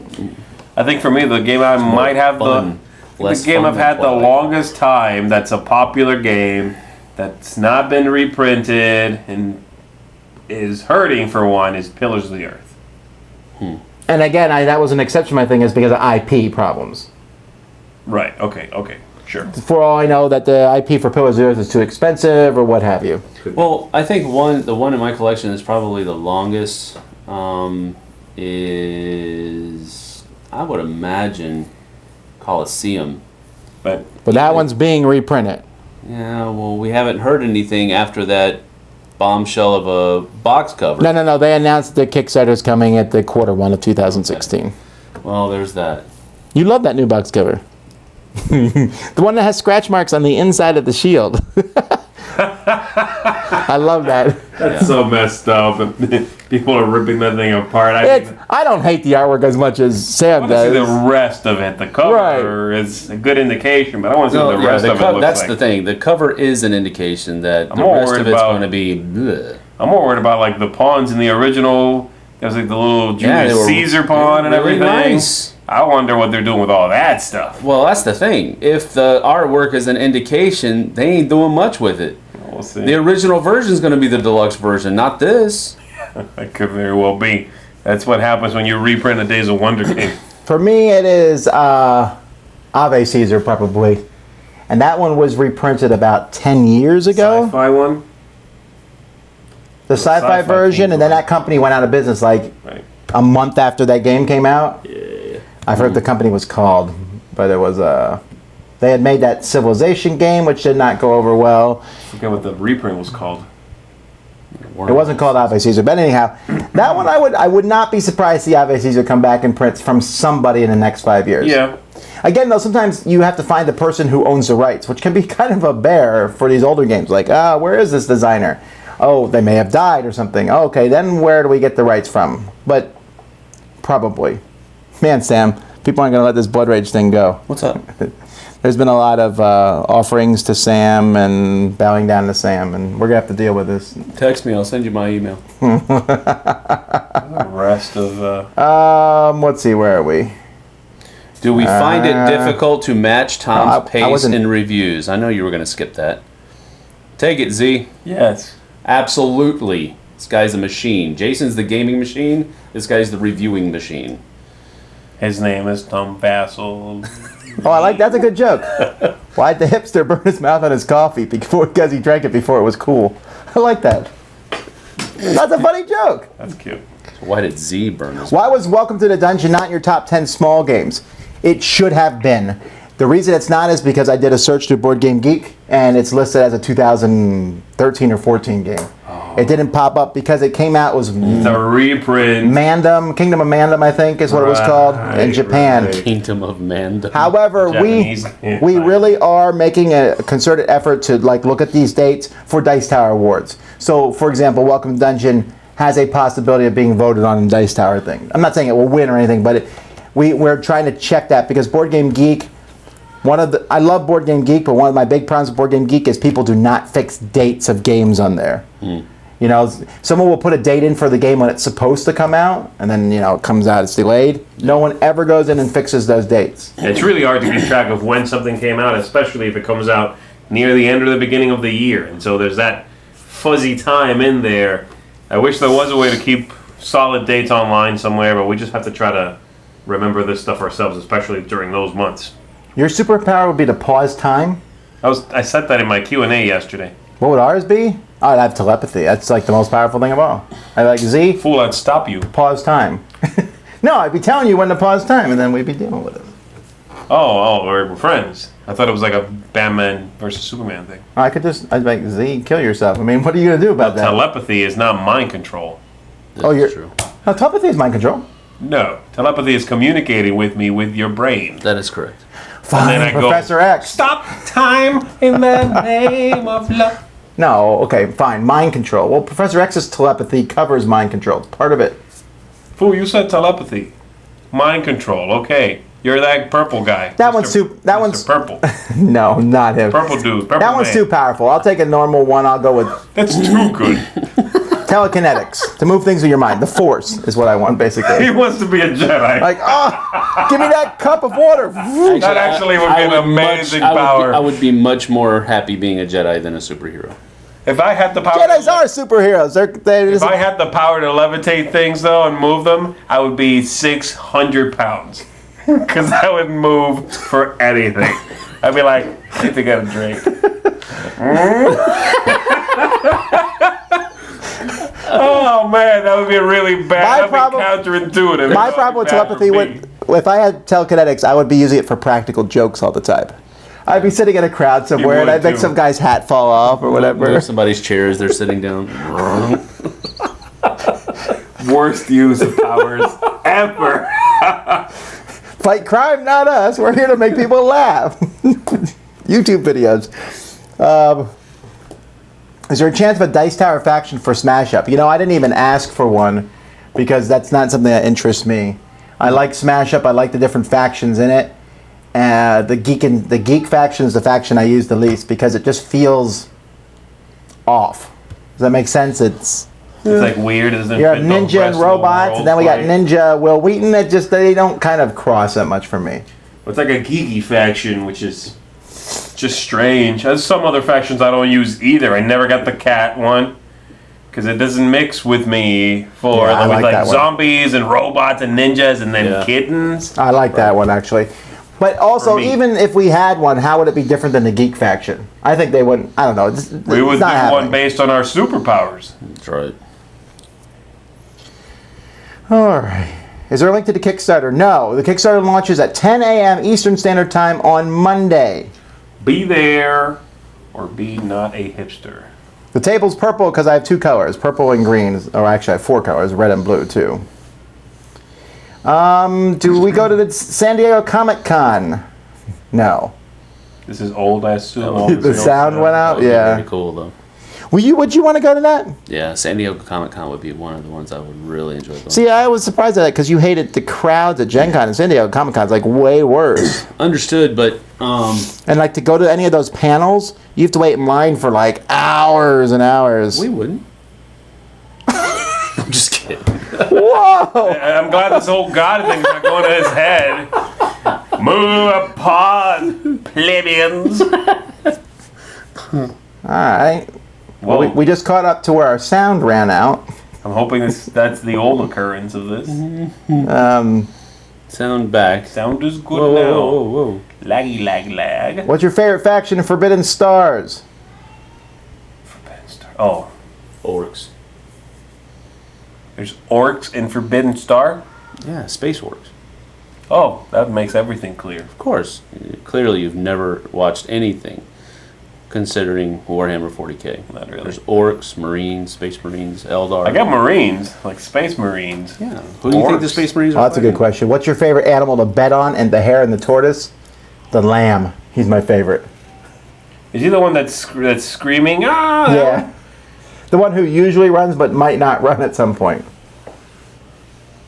I think for me, the game I might have fun. the game I've had the longest time that's a popular game that's not been reprinted and is hurting for one is Pillars of the Earth. And again, that was an exception. My thing is because of IP problems. Right. Okay. Sure. For all I know, that the IP for Pillars of the Earth is too expensive or what have you. Well, I think the one in my collection is probably the longest. Is I would imagine Colosseum. But that one's being reprinted. Yeah, well, we haven't heard anything after that bombshell of a box cover. No. They announced the Kickstarter's coming at the Q1 of 2016. Well, there's that. You love that new box cover. The one that has scratch marks on the inside of the shield. I love that. that's so messed up. People are ripping that thing apart. I don't hate the artwork as much as Sam I want to see does. the rest of it. The cover is a good indication, but I want to see what the rest of it looks that's like. the thing. The cover is an indication that the more rest worried of it's about- going to be. Bleh. I'm more worried about like the pawns in the original. There's like the little Yeah, Julius they were Caesar pawn and really everything. nice. I wonder what they're doing with all that stuff. Well, that's the thing. If the artwork is an indication, they ain't doing much with it. We'll see. The original version is going to be the deluxe version, not this. That could very well be. That's what happens when you reprint a Days of Wonder game. For me, it is Ave Caesar probably, and that one was reprinted about 10 years ago. Sci-fi one. The sci-fi sci-fi version, themed and then one. that company went out of business like Right. a month after that game came out. Yeah. I forget what the company was called, but it was they had made that Civilization game, which did not go over well. I forget what the reprint was called. It wasn't called Ave Caesar, but anyhow, that one I would not be surprised to see Ave Caesar come back in prints from somebody in the next 5 years. Yeah. Again, though, sometimes you have to find the person who owns the rights, which can be kind of a bear for these older games. Like, where is this designer? Oh, they may have died or something. Oh, okay, then where do we get the rights from? But probably. Man, Sam, people aren't going to let this Blood Rage thing go. What's up? There's been a lot of offerings to Sam and bowing down to Sam, and we're going to have to deal with this. Text me. I'll send you my email. The rest of. Let's see, where are we? Do we find it difficult to match Tom's I pace wasn't- in reviews? I know you were going to skip that. Take it, Z. Yes. Absolutely. This guy's a machine. Jason's the gaming machine. This guy's the reviewing machine. His name is Tom Vassell. Oh, I like that's a good joke. Why'd the hipster burn his mouth on his coffee because he drank it before it was cool? I like that. That's a funny joke. That's cute. So why did Z burn his Why was Welcome to the Dungeon not in your top 10 small games? It should have been. The reason it's not is because I did a search through Board Game Geek, and it's listed as a 2013 or 14 game. It didn't pop up because it came out, was The reprint. Kingdom of Mandam, I think is what it was called, in Japan. right. Kingdom of Manda? However, Japanese. we really are making a concerted effort to like look at these dates for Dice Tower Awards. So, for example, Welcome to Dungeon has a possibility of being voted on in Dice Tower thing. I'm not saying it will win or anything, but we're trying to check that because Board Game Geek, I love Board Game Geek, but one of my big problems with Board Game Geek is people do not fix dates of games on there. You know, someone will put a date in for the game when it's supposed to come out, and then, you know, it comes out, it's delayed. No one ever goes in and fixes those dates. It's really hard to keep track of when something came out, especially if it comes out near the end or the beginning of the year. And so there's that fuzzy time in there. I wish there was a way to keep solid dates online somewhere, but we just have to try to remember this stuff ourselves, especially during those months. Your superpower would be to pause time. I said that in my Q&A yesterday. What would ours be? I'd have telepathy. That's like the most powerful thing of all. I like Z, Fool, I'd stop you. pause time. No, I'd be telling you when to pause time, and then we'd be dealing with it. Oh, we're friends. I thought it was like a Batman versus Superman thing. I'd like Z, kill yourself. I mean, what are you gonna do about that? Telepathy is not mind control. Oh, That's true. No, telepathy is mind control. No, telepathy is communicating with me with your brain. That is correct. Fine, then I go, Professor X. Stop time in the name of love. No, okay, fine. Mind control. Well, Professor X's telepathy covers mind control. It's part of it. Fool, you said telepathy. Mind control, okay. You're that purple guy. That one's purple. No, not him. Purple dude. Purple That one's man. too powerful. I'll take a normal one. I'll go with That's too good. telekinetics to move things with your mind. The Force is what I want, He basically. wants to be a Jedi. Like, oh, give me that cup of water. That actually would be an amazing power. I would be much more happy being a Jedi than a superhero. If I had the power, Jedis are superheroes. They're if just, I had the power to levitate things though and move them, I would be 600 pounds. Because I would move for anything. I'd be like, I need to get a drink. Oh man, that would be really bad. That'd be counterintuitive. my problem with telepathy if I had telekinetics, I would be using it for practical jokes all the time. I'd be sitting in a crowd somewhere and would, I'd make too. some guy's hat fall off or whatever. Move somebody's chair as they're sitting down. Worst use of powers ever. Fight crime, not us. We're here to make people laugh. YouTube videos. Is there a chance of a Dice Tower faction for Smash Up? You know, I didn't even ask for one because that's not something that interests me. I like Smash Up. I like the different factions in it. The geek faction is the faction I use the least because it just feels off. Does that make sense? It's like weird, isn't it? you have ninja and robots, and then we got Ninja Will Wheaton. They don't kind of cross that much for me. It's like a geeky faction, which is just strange. There's some other factions I don't use either. I never got the cat one because it doesn't mix with me for Yeah, I with like that one. zombies and robots and ninjas and then kittens. I like that one actually. But also, For me. even if we had one, how would it be different than the geek faction? I think they wouldn't. I don't know. We would do one based on our superpowers. That's right. All right. Is there a link to the Kickstarter? No. The Kickstarter launches at 10 a.m. Eastern Standard Time on Monday. Be there or be not a hipster. The table's purple because I have two colors, purple and green. Or actually, I have four colors, red and blue too. Do we go to the San Diego Comic Con? No. This is old, I assume. The sound went out. Yeah. Pretty cool though. Would you want to go to that? Yeah, San Diego Comic Con would be one of the ones I would really enjoy going. See, I was surprised at that because you hated the crowds at Gen Con and San Diego Comic Con's like way worse. Understood, but And like to go to any of those panels, you have to wait in line for like hours and hours. we wouldn't. I'm just kidding. Whoa! I'm glad this whole God thing's not going to his head. Move upon, plebeians. All right. Well, Whoa. we just caught up to where our sound ran out. I'm hoping that's the old occurrence of this. Sound back. Sound is good Whoa, now. whoa, whoa, whoa. Laggy, lag. What's your favorite faction in Forbidden Stars? Forbidden Star. Oh, Orcs. there's orcs in Forbidden Star? Yeah, space orcs. Oh, that makes everything clear. Of course. Clearly, you've never watched anything considering Warhammer 40k. Not really. There's orcs, marines, space marines, Eldar. I got Marines, like Space Marines. Yeah. Who do you think the Orcs. space marines are? Oh, that's a good fighting? question. What's your favorite animal to bet on? And the hare and the tortoise? The lamb. He's my favorite. Is he the one that's screaming? Ah! Yeah. The one who usually runs but might not run at some point.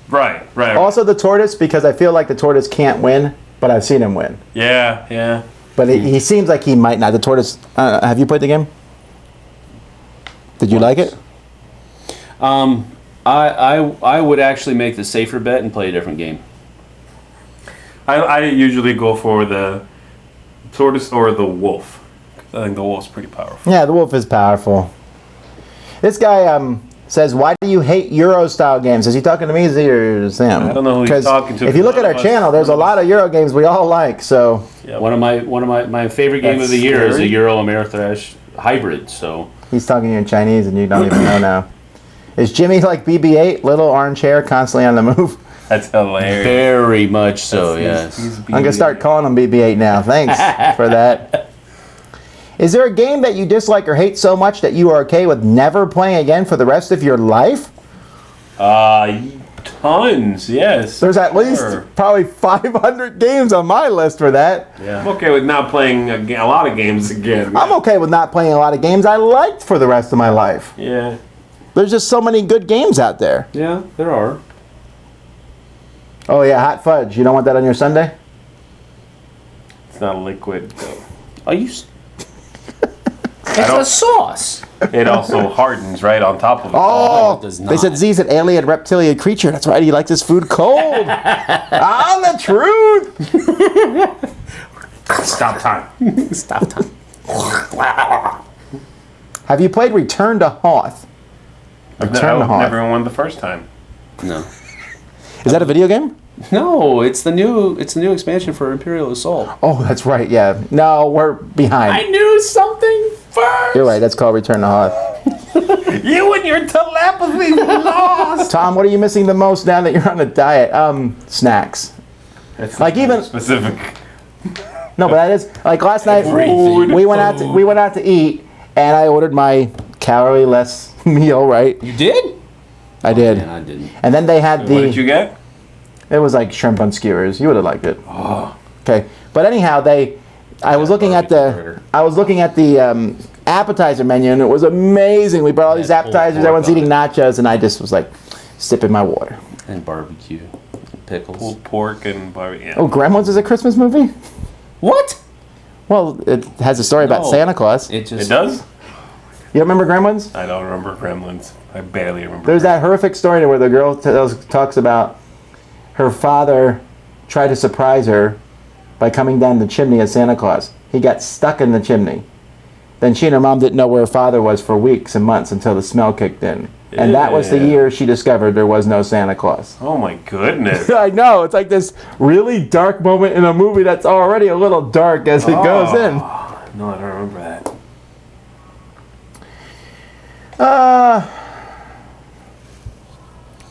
Right. Also the tortoise, because I feel like the tortoise can't win, but I've seen him win. Yeah. But he seems like he might not. The tortoise. Have you played the game? Did you like it? I would actually make the safer bet and play a different game. I usually go for the tortoise or the wolf. I think the wolf's pretty powerful. Yeah, the wolf is powerful. This guy says, "Why do you hate Euro style games?" Is he talking to me? Is he or is him? I don't know who he's 'Cause talking to. If you look at our channel, there's a lot of Euro games we all like. So Yeah, One of my favorite game That's of the year is a scary. Euro Ameritrash hybrid. So he's talking to you in Chinese, and you don't even know now. Is Jimmy like BB-8, little orange hair, constantly on the move? that's hilarious. very much so. Yes. I'm gonna start calling him BB-8 now. Thanks for that. Is there a game that you dislike or hate so much that you are okay with never playing again for the rest of your life? Tons. Yes. There's at least Sure. probably 500 games on my list for that. I'm okay with not playing a lot of games again. I'm okay with not playing a lot of games I liked for the rest of my life. Yeah. There's just so many good games out there. Yeah, there are. Oh yeah, hot fudge. You don't want that on your sundae? It's not a liquid. So. Are you? It's a sauce. It also hardens right on top of it. Oh, it does they said not. Z's an alien reptilian creature. That's right. He likes his food cold. The truth. Stop time. Stop time. Have you played Return to Hoth? Return to Hoth. Never won the first time. No. Is that a video game? No, it's the new expansion for Imperial Assault. Oh, that's right. Yeah. No, we're behind. knew something first. You're right. That's called Return to Hoth. You and your telepathy lost. Tom, what are you missing the most now that you're on a diet? Snacks. That's Like even specific. no, but that is like last night. Everything. We went out to eat, and I ordered my calorie-less meal. Right, You did? I did. Man, I didn't. And then they had What did you get? It was like shrimp on skewers. You would have liked it. Okay, but anyhow, I was looking at the appetizer menu, and it was amazing. We brought all these Had pulled appetizers. pork Everyone's on eating it. nachos, and I just was like sipping my water. And barbecue, and pickles. Pulled pork and barbecue. Yeah. Oh, Gremlins is a Christmas movie? What? Well, it has a story about No. Santa Claus. It just It does? You remember Gremlins? I don't remember Gremlins. I barely remember. There's that horrific story where the girl talks about her father tried to surprise her by coming down the chimney as Santa Claus. He got stuck in the chimney. Then she and her mom didn't know where her father was for weeks and months until the smell kicked in. And that was the Yeah. year she discovered there was no Santa Claus. Oh my goodness. I know, it's like this really dark moment in a movie that's already a little dark as it goes in. No, I don't remember that.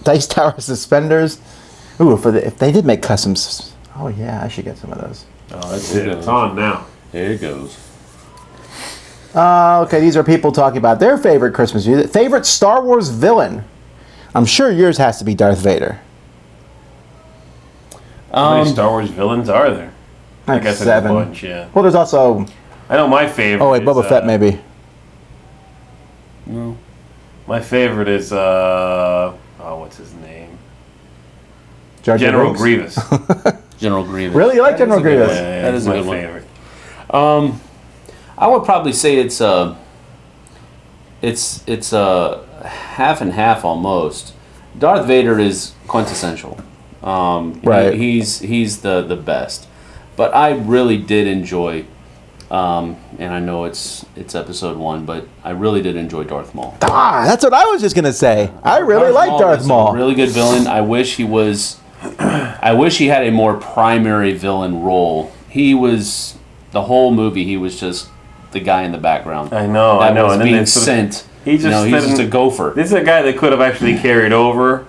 Dice Tower suspenders. Ooh, if they did make customs. Oh yeah, I should get some of those. Oh, that's Yeah, it's on now. There it goes. Okay, these are people talking about their favorite Christmas music. Favorite Star Wars villain. I'm sure yours has to be Darth Vader. How many Star Wars villains are there? Like I guess 7. there's a bunch, yeah. Well, there's also. I know my favorite. Oh wait, is, Boba Fett maybe. No. My favorite is what's his name? Jar Jar General Binks? Grievous. General Grievous. Really, you like That is General a good Grievous? one. Yeah, That he's is a my good one. favorite. I would probably say it's half and half almost. Darth Vader is quintessential. Right. He's the best. But I really did enjoy And I know it's episode 1, but I really did enjoy Darth Maul. That's what I was just gonna say. I really like Darth was a Maul. really good villain. I wish he had a more primary villain role. He was the whole movie. He was just the guy in the background. I know. That was And then being they sort of- sent. He's just a gopher. This is a guy that could have actually carried over,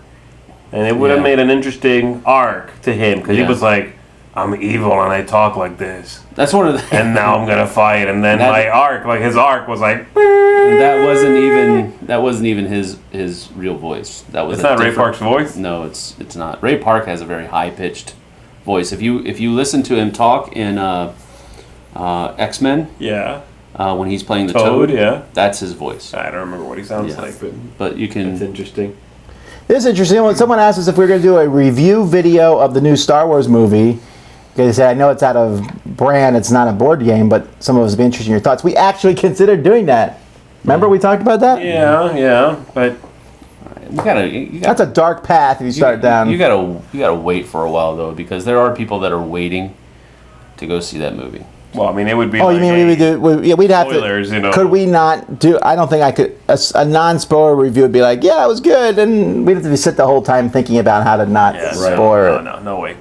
and it would have Yeah. made an interesting arc to him because he Yeah. was like, "I'm evil and I talk like this, That's one of the. and now I'm gonna fight." And then That- my arc, like his arc, was like, That wasn't even his real voice. That was "It's not Ray different- Park's voice." No, it's not. Ray Park has a very high pitched voice. If you listen to him talk in X-Men Yeah, when he's playing the Toad. Toad, Yeah, that's his voice. I don't remember what he sounds Yeah. like, but But you it's can. interesting. This is interesting. When someone asked us if we were going to do a review video of the new Star Wars movie, they said, I know it's out of brand, it's not a board game, but some of us would be interested in your thoughts. We actually considered doing that. Remember we talked about that? Yeah, but That's a dark path if you start down. You gotta wait for a while though, because there are people that are waiting to go see that movie. well, I mean, it would be. Oh, like you mean we would do? We'd have spoilers, to. you know. Could we not do? I don't think I could. A non-spoiler review would be like, yeah, it was good, and we'd have to sit the whole time thinking about how to not Yeah, spoil it. no way.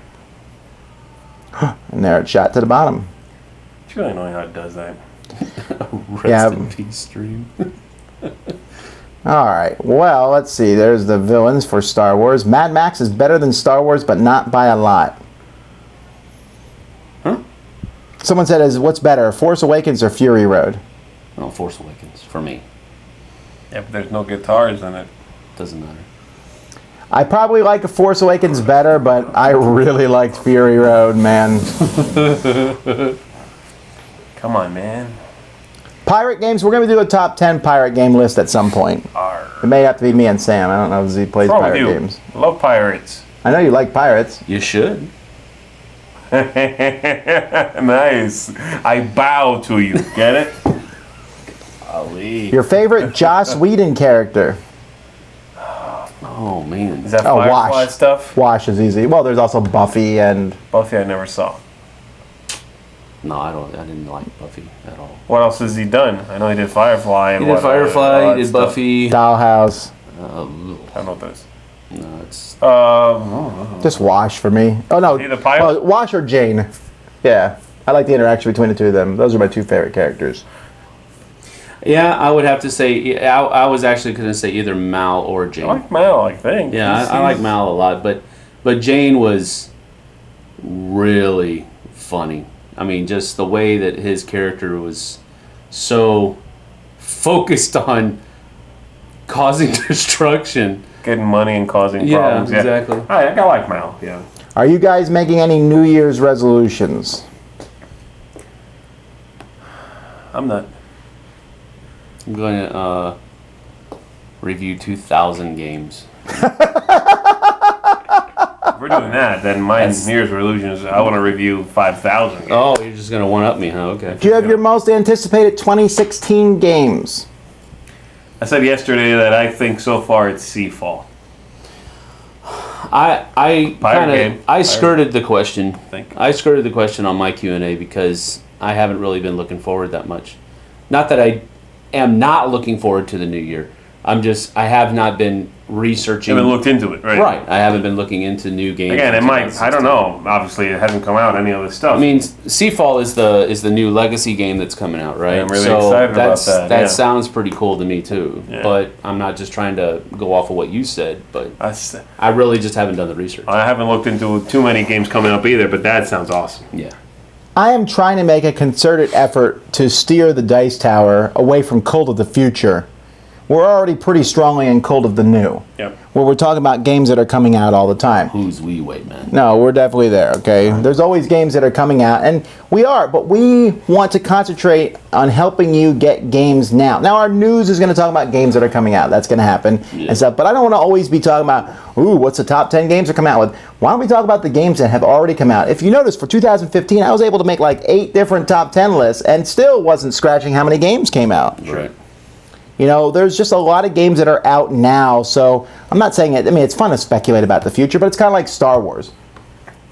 And there it shot to the bottom. It's really annoying how it does that. Rest in peace, stream. All right. Well, let's see. There's the villains for Star Wars. Mad Max is better than Star Wars, but not by a lot. Huh? Someone said, "What's better, Force Awakens or Fury Road?" Oh, Force Awakens for me. Yeah, but there's no guitars in it. Doesn't matter. I probably like Force Awakens better, but I really liked Fury Road, man. Come on, man. Pirate games. We're going to do a top 10 pirate game list at some point. It may have to be me and Sam. I don't know if Z plays What's wrong with pirate you? games. I love pirates. I know you like pirates. You should. Nice. I bow to you. Get it? Ali. Your favorite Joss Whedon character? Oh man. Is that Oh, Firefly Wash. stuff? Wash is easy. Well, there's also Buffy and... Buffy I never saw. No, I didn't like Buffy at all. What else has he done? I know he did Firefly and He did all Firefly. that He did stuff. Buffy. Dollhouse. I don't know what that is. No, it's. Just Wash for me. Oh, no. Either pirate- Oh, Wash or Jane. Yeah. I like the interaction between the two of them. Those are my two favorite characters. Yeah, I would have to say. I was actually going to say either Mal or I Jane. like Mal, I think. Yeah, I like Mal a lot, but Jane was really funny. I mean, just the way that his character was so focused on causing destruction. Getting money and causing problems. Yeah, exactly. I like Mal, yeah. Are you guys making any New Year's resolutions? I'm not. I'm going to review 2,000 games. If we're doing that, then my New Year's resolution is I want to review 5,000 games. Oh, you're just going to one-up me, huh? Okay. Do you have your most anticipated 2016 games? I said yesterday that I think so far it's Seafall. I Pirate kind game. of I skirted the question. Think. I skirted the question on my Q&A because I haven't really been looking forward that much. Not that I am not looking forward to the new year. I have not been researching. You haven't looked into it, right? Right. I haven't been looking into new games. Again, in it might. I don't 2016. know. Obviously, it hasn't come out. Any of this stuff. I mean, Seafall is the new legacy game that's coming out, right? I'm really excited about that, That yeah. sounds pretty cool to me too. Yeah. But I'm not just trying to go off of what you said, but I s- I really just haven't done the research. I haven't looked into too many games coming up either. But that sounds awesome. Yeah. I am trying to make a concerted effort to steer the Dice Tower away from Cult of the Future. We're already pretty strongly in Cult of the New, Yep. where we're talking about games that are coming out all the time. Who's we, white man? No, we're definitely there, okay? There's always games that are coming out, and we are, but we want to concentrate on helping you get games now. Now, our news is going to talk about games that are coming out. That's going to happen and stuff, but I don't want to always be talking about, ooh, what's the top 10 games that come out with? Why don't we talk about the games that have already come out? If you notice, for 2015, I was able to make like 8 different top 10 lists and still wasn't scratching how many games came out. Right. You know, there's just a lot of games that are out now, so I'm not saying it. I mean, it's fun to speculate about the future, but it's kind of like Star Wars.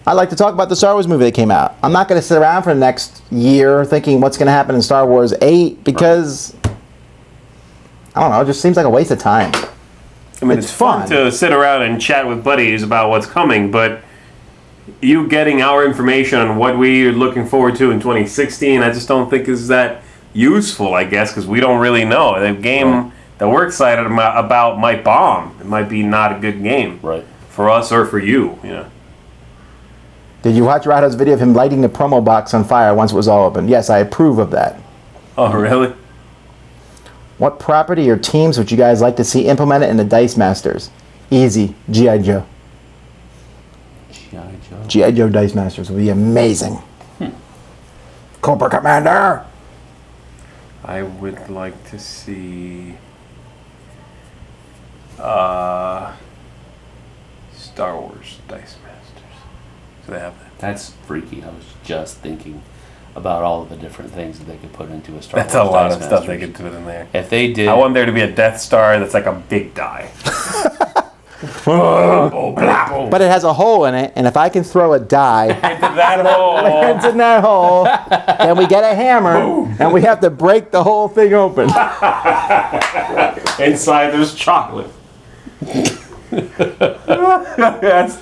I'd like to talk about the Star Wars movie that came out. I'm not going to sit around for the next year thinking what's going to happen in Star Wars 8 because, I don't know, it just seems like a waste of time. I mean, it's fun to sit around and chat with buddies about what's coming, but you getting our information on what we're looking forward to in 2016, I just don't think is that useful, I guess, because we don't really know. The game that we're excited about might bomb. It might be not a good game for us or for you. Did you watch Rado's video of him lighting the promo box on fire once it was all open? Yes, I approve of that. Oh, really? What property or teams would you guys like to see implemented in the Dice Masters? Easy. G.I. Joe. G.I. Joe. G.I. Joe Dice Masters would be amazing. Cobra Commander! I would like to see Star Wars Dice Masters. Do they have that? That's freaky. I was just thinking about all of the different things that they could put into a Star That's Wars a lot Dice of stuff Masters. they could put in there. If they did... I want there to be a Death Star that's like a big die. But it has a hole in it, and if I can throw a die Into that hole. lands in that hole, then we get a hammer, and we have to break the whole thing open. Inside there's chocolate. that's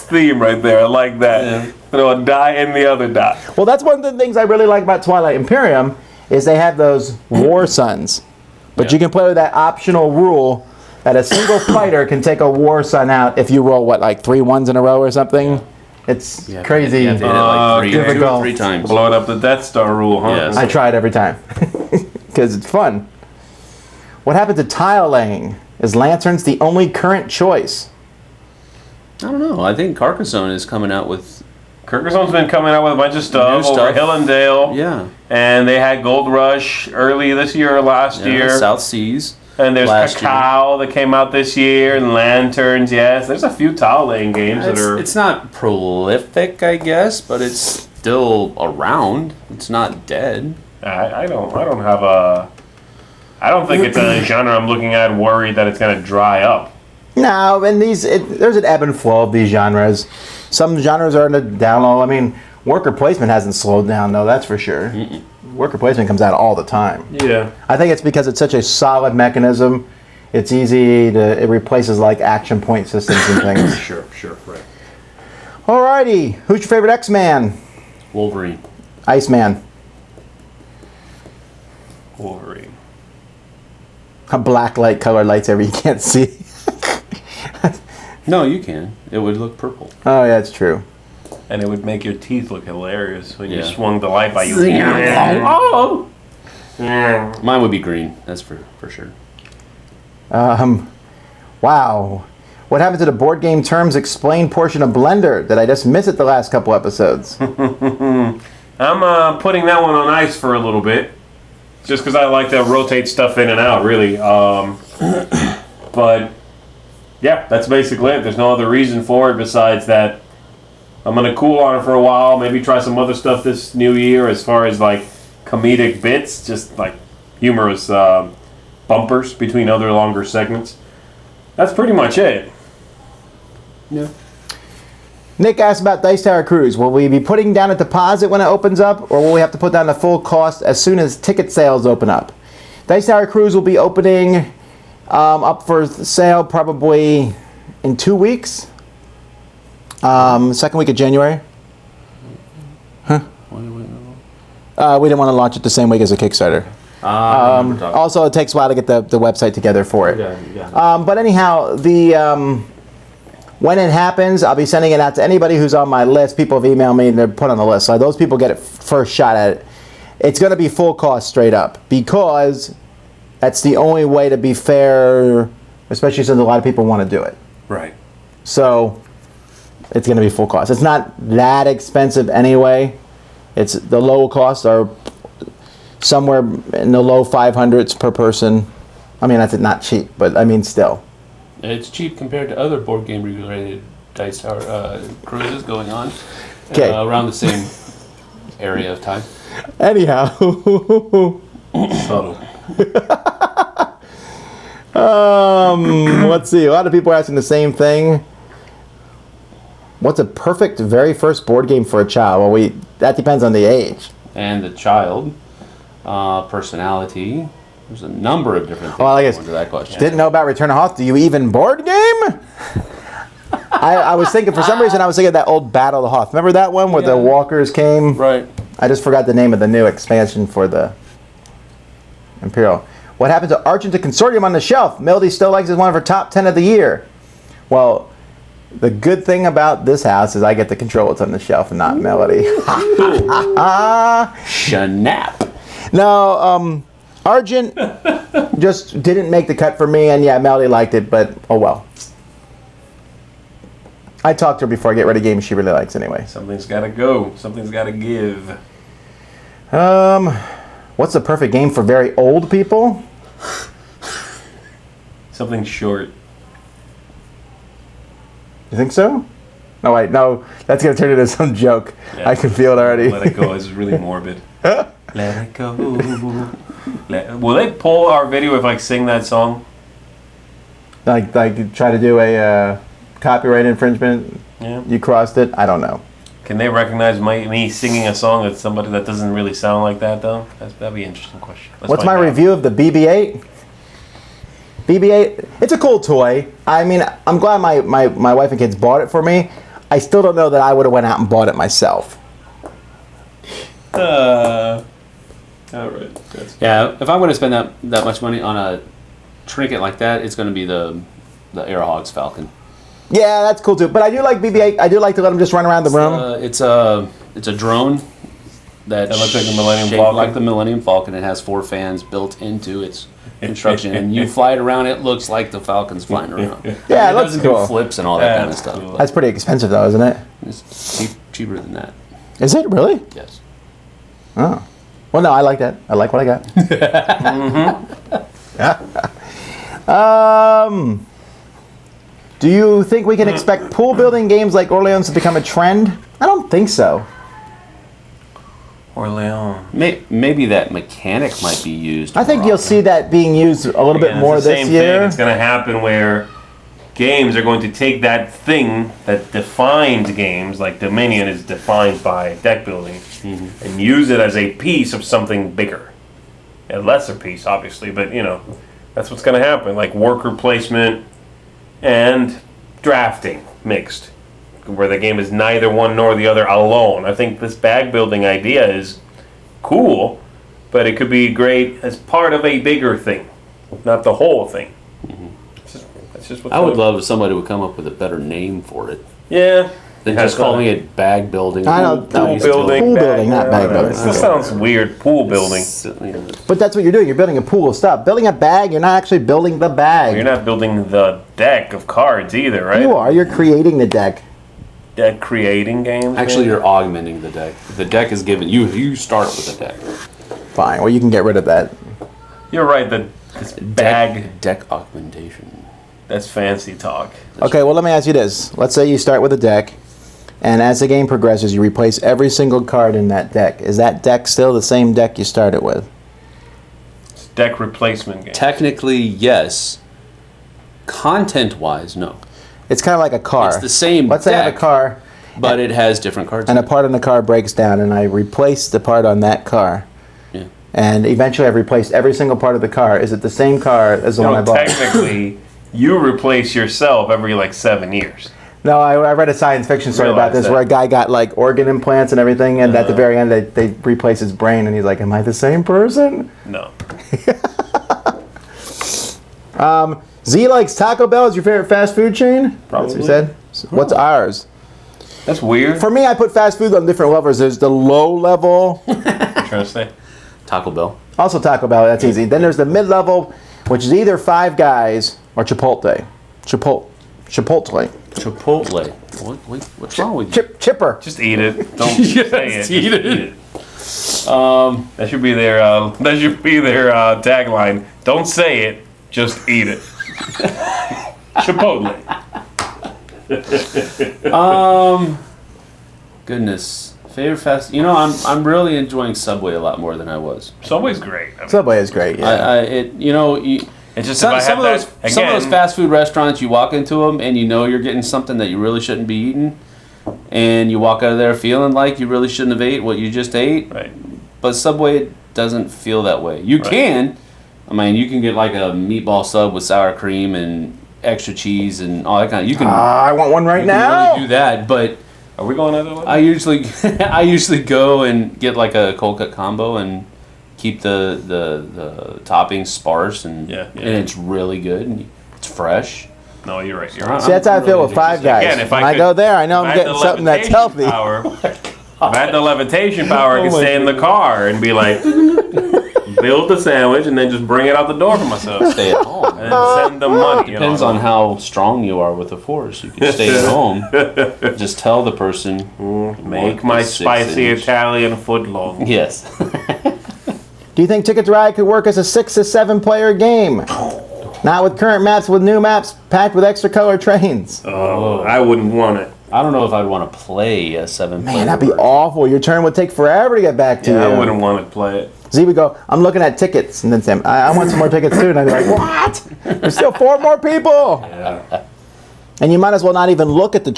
theme right there. I like that. Yeah. Throw a die in the other die. Well, that's one of the things I really like about Twilight Imperium is they have those war suns. But you can play with that optional rule that a single fighter can take a war sun out if you roll, what, like 3 1s in a row or something? It's crazy. You have to hit it like two or difficult. three times. Blowing up the Death Star rule, huh? Yes. I try it every time because it's fun. What happened to tile laying? Is lanterns the only current choice? I don't know. I think Carcassonne is coming out with... Carcassone's been coming out with a bunch of stuff New over stuff. Hill and Dale. Yeah. And they had Gold Rush early this year or last year. South Seas. And there's last Cacao that came out this year, and Lanterns, yes. There's a few tile laying games that are... It's not prolific, I guess, but it's still around. It's not dead. I don't have a... I don't think it's a genre I'm looking at worried that it's going to dry up. No, and there's an ebb and flow of these genres. Some genres are in the down low. I mean, worker placement hasn't slowed down, though, that's for sure. Worker placement comes out all the time. Yeah. I think it's because it's such a solid mechanism. It's easy it replaces like action point systems and things. Sure, right. Alrighty, who's your favorite X-Man? Wolverine. Iceman. Wolverine. A black light, colored lightsaber you can't see. No, you can. It would look purple. Oh, yeah, it's true. And it would make your teeth look hilarious when you Yeah. swung the light by you. Oh! Mine would be green. That's for sure. Wow. What happened to the board game terms explained portion of Blender? Did I just miss it the last couple episodes? I'm putting that one on ice for a little bit. Just because I like to rotate stuff in and out, really. But, yeah, that's basically it. There's no other reason for it besides that I'm going to cool on it for a while. Maybe try some other stuff this new year as far as, like, comedic bits. Just, like, humorous bumpers between other longer segments. That's pretty much it. Yeah. Nick asked about Dice Tower Cruise. Will we be putting down a deposit when it opens up, or will we have to put down the full cost as soon as ticket sales open up? Dice Tower Cruise will be opening up for sale probably in 2 weeks. Second week of January. Huh? We didn't want to launch it the same week as a Kickstarter. Also, it takes a while to get the website together for it. But anyhow, when it happens, I'll be sending it out to anybody who's on my list. People have emailed me and they're put on the list. So those people get it first shot at it. It's going to be full cost straight up because that's the only way to be fair, especially since a lot of people want to do it. Right. So it's going to be full cost. It's not that expensive anyway. It's the low costs are somewhere in the low 500s per person. I mean, that's not cheap, but I mean still. It's cheap compared to other board game related Dice Tower cruises going on around the same area of time. Anyhow. Subtle. Let's see. A lot of people are asking the same thing. What's a perfect very first board game for a child? Well, that depends on the age. And the child, personality. There's a number of different things Well, I guess to that question. didn't know about Return to Hoth. Do you even board game? I was thinking, for some reason, I was thinking of that old Battle of the Hoth. Remember that one where the walkers came? Right. I just forgot the name of the new expansion for the Imperial. What happened to Argent to Consortium on the shelf? Melody still likes it as one of her top 10 of the year. Well, the good thing about this house is I get to control what's on the shelf and not Melody. Shanap. No, Argent just didn't make the cut for me, and yeah, Melody liked it, but oh well. I talked to her before I get rid of games she really likes anyway. Something's got to go. Something's got to give. What's the perfect game for very old people? Something short. You think so? No, wait, no. That's going to turn into some joke. Yeah. I can feel it already. Let it go. It's really morbid. Let it go. Will they pull our video if I sing that song? Like try to do a copyright infringement? Yeah. You crossed it? I don't know. Can they recognize me singing a song that's somebody that doesn't really sound like that, though? That'd be an interesting question. What's my review of the BB-8? BB-8, it's a cool toy. I mean, I'm glad my wife and kids bought it for me. I still don't know that I would have went out and bought it myself. All right. Yeah, if I'm going to spend that much money on a trinket like that, it's going to be the Airhogs Falcon. Yeah, that's cool too. But I do like BB-8. I do like to let them just run around the room. It's a drone that looks like the Millennium shaped Falcon. like the Millennium Falcon. It has 4 fans built into its construction, and you fly it around. It looks like the Falcon's flying around. Yeah, it it looks doesn't cool. do flips and all that kind of stuff. but That's pretty expensive though, isn't it? It's cheaper than that. Is it really? Yes. Oh. Well, no, I like that. I like what I got. Do you think we can expect pool building games like Orleans to become a trend? I don't think so. Orleans. Maybe that mechanic might be used. I think more you'll often. see that being used a little bit more it's the this same year. Thing. It's going to happen where games are going to take that thing that defined games, like Dominion is defined by deck building, and use it as a piece of something bigger. A lesser piece, obviously, but that's what's going to happen. Like worker placement and drafting mixed, where the game is neither one nor the other alone. I think this bag building idea is cool, but it could be great as part of a bigger thing, not the whole thing. That's just what I would love if somebody would come up with a better name for it Yeah. than just calling it bag building. I know, Pool building. Pool building, not bag building. This sounds weird. Pool building. But that's what you're doing. You're building a pool of stuff. Building a bag, you're not actually building the bag. You're not building the deck of cards either, right? You are. You're creating the deck. Deck creating games. Actually, maybe? you're augmenting the deck. The deck is given. You start with a deck. Fine. Well, you can get rid of that. You're right. This bag. Deck augmentation. That's fancy talk. Okay, well, let me ask you this. Let's say you start with a deck, and as the game progresses, you replace every single card in that deck. Is that deck still the same deck you started with? It's deck replacement game. Technically, yes. Content-wise, no. It's kind of like a car. It's the same Let's say I have deck, a car, but it has different cards. and a in it. part on the car breaks down, and I replace the part on that car. Yeah. And eventually I've replaced every single part of the car. Is it the same car as the one I No, bought? technically, you replace yourself every 7 years. No, I read a science fiction story about Realize this that. where a guy got like organ implants and everything, and at the very end they replace his brain, and he's like, "Am I the same person?" No. Z likes Taco Bell is your favorite fast food chain? That's what he said. What's ours? That's weird. For me, I put fast food on different levels. There's the low level, What you trying to say? Taco Bell. also Taco Bell, that's easy. Then there's the mid level, which is either Five Guys or Chipotle. Chipotle. Chipotle. What's wrong with you? Chipper. Just eat it. Don't say it. Just eat it. That should be their. That should be their tagline. Don't say it. Just eat it. Chipotle. Goodness. Favorite fast. I'm really enjoying Subway a lot more than I was. Subway's great. I mean, Subway is great, yeah. it's just Some if I of had those fast food restaurants, you walk into them and you're getting something that you really shouldn't be eating. and you walk out of there feeling like you really shouldn't have ate what you just ate. Right. But Subway doesn't feel that way. You can. I mean, you can get like a meatball sub with sour cream and extra cheese and all that kind of. You can. I want one right you now. can really do that, but Are we going other way? I usually go and get like a cold cut combo and keep the toppings sparse and and it's really good and it's fresh. No, you're right. You're right. See, that's how I feel with Five Guys. Again, if when I I could- go there, I know If I'm I had getting the something that's levitation healthy. Power, if I had the levitation power, I could stay in the car and be like, build the sandwich and then just bring it out the door for myself. Stay at home. And then send them money. Depends on how strong you are with the force. You can stay at home. Just tell the person. Make want my the 6 spicy inch. Italian foot long. Yes. Do you think Ticket to Ride could work as a 6 to 7 player game? Not with current maps, with new maps packed with extra color trains. Oh, I wouldn't want it. I don't know if I'd want to play a 7-player. Man, that'd be awful. Your turn would take forever to get back to you. I wouldn't want to play it. Z would go, I'm looking at tickets, and then Sam, I want some more tickets too. And I'd be like, what? There's still 4 more people. Yeah. And you might as well not even look at the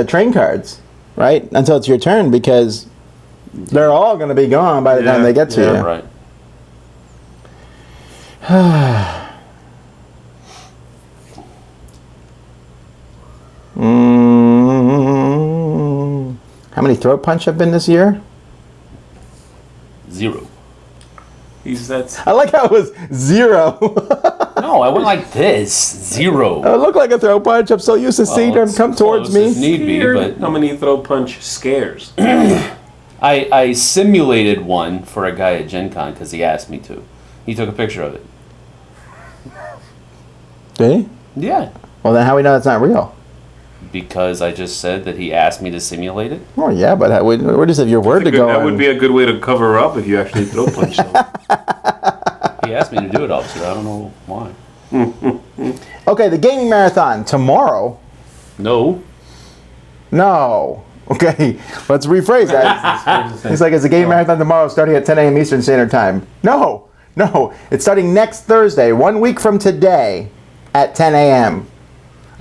train cards, right? Until it's your turn, because they're all going to be gone by the time they get to you. Right. How many throat punch have been this year? 0. That's I like how it was 0. No, I went like this. 0. It looked like a throat punch. I'm so used to seeing them it's come towards close me. as need be, but how many throw punch scares? I simulated one for a guy at Gen Con because he asked me to. He took a picture of it. Did he? Yeah. Well, then how we know it's not real? Because I just said that he asked me to simulate it. Oh, yeah, but we're just have your word to go That on. would be a good way to cover up if you actually throw punch them. He asked me to do it, officer. I don't know why. Okay, the gaming marathon tomorrow. No. No. Okay, let's rephrase that. It's like, it's a gaming marathon tomorrow starting at 10 a.m. Eastern Standard Time. No. It's starting next Thursday, 1 week from today at 10 a.m.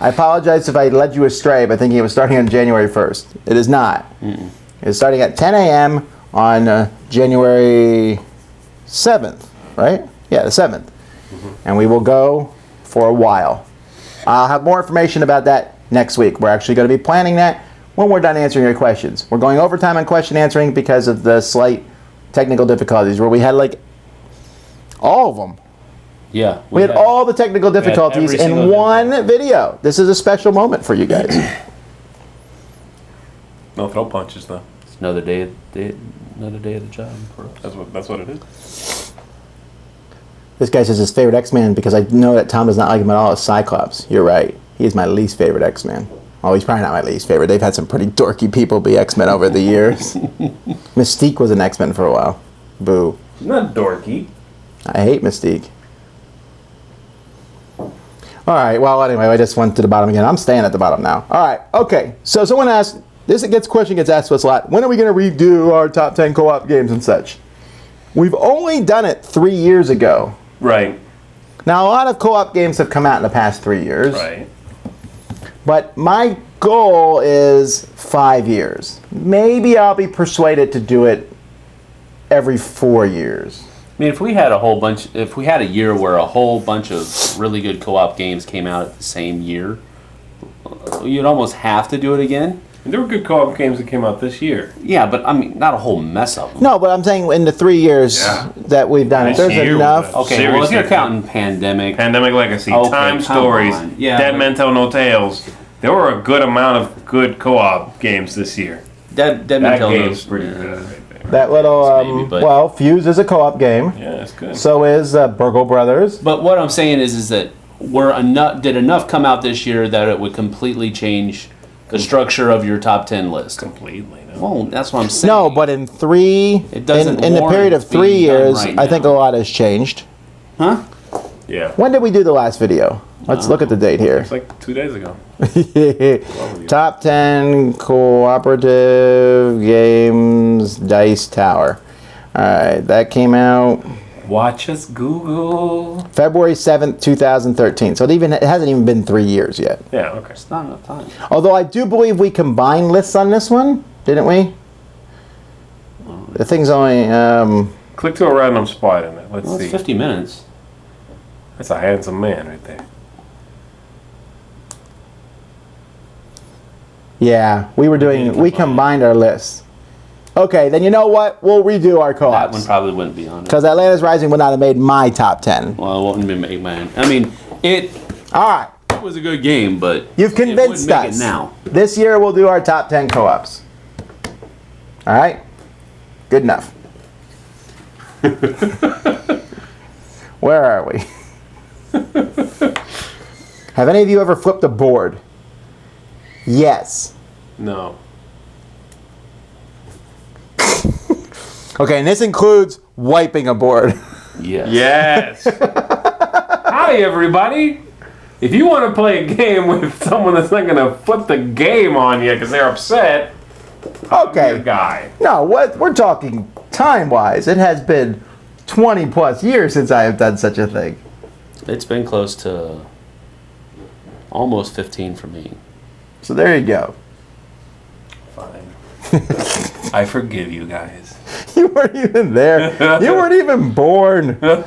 I apologize if I led you astray by thinking it was starting on January 1st. It is not. It's starting at 10 a.m. on January 7th, right? Yeah, the 7th. And we will go for a while. I'll have more information about that next week. We're actually going to be planning that when we're done answering your questions. We're going overtime on question answering because of the slight technical difficulties where we had like all of them. Yeah. We had all the technical difficulties every in single one video. This is a special moment for you guys. No throw punches though. It's another day of the job for us. That's what it is. This guy says his favorite X-Man because I know that Tom does not like him at all is Cyclops. You're right. He is my least favorite X-Man. Oh, he's probably not my least favorite. They've had some pretty dorky people be X-Men over the years. Mystique was an X-Men for a while. Boo. Not dorky. I hate Mystique. All right, well, anyway, I just went to the bottom again. I'm staying at the bottom now. All right, okay. So someone asked, question gets asked to us a lot. When are we going to redo our top 10 co-op games and such? We've only done it 3 years ago. Right. Now, a lot of co-op games have come out in the past 3 years. Right. But my goal is 5 years. Maybe I'll be persuaded to do it every 4 years. I mean, if we had a year where a whole bunch of really good co-op games came out at the same year, you'd almost have to do it again. And there were good co-op games that came out this year. Yeah, but I mean, not a whole mess of them. No, but I'm saying in the 3 years that we've done it, there's This year enough. was Okay, well, if you're Seriously. counting Pandemic, Pandemic Legacy, Okay, Time come Stories, on. Yeah, Dead but- Men Tell No Tales. There were a good amount of good co-op games this year. Dead Men That Tell game's No- pretty good right there. That little, Maybe, but- well, Fuse is a co-op game. Yeah, that's good. So is Burgle Brothers. But what I'm saying is that did enough come out this year that it would completely change the structure of your top 10 list? Completely. No. Well, that's what I'm saying. No, but in It doesn't in the period of warrant 3 being done years, right I think a now. lot has changed. Huh? Yeah. When did we do the last video? Let's look at the date here. It's like 2 days ago. Top 10 cooperative games, Dice Tower. All right, that came out Watch us Google. February 7th, 2013. So it hasn't even been 3 years yet. Yeah, okay. It's not enough time. Although I do believe we combined lists on this one, didn't we? The thing's only... Click to a random spot in it. Let's Well, see. it's 50 minutes. That's a handsome man right there. Yeah, we combined our lists. Okay, then you know what? We'll redo our That one co-ops. probably wouldn't be on it. Because Atlantis Rising would not have made my top 10. Well, it wouldn't be make mine. I mean, it All right, was a good game, but you've it convinced wouldn't make us. it now. This year we'll do our top 10 co-ops. All right? Good enough. Where are we? Have any of you ever flipped a board? Yes. No. Okay, and this includes wiping a board. Yes. Yes. Howdy, everybody. If you want to play a game with someone that's not going to flip the game on you because they're upset, I'm Okay. your guy. No, what we're talking time-wise, it has been 20 plus years since I have done such a thing. It's been close to almost 15 for me. So there you go. Fine. I forgive you guys. You weren't even there. You weren't even born. What?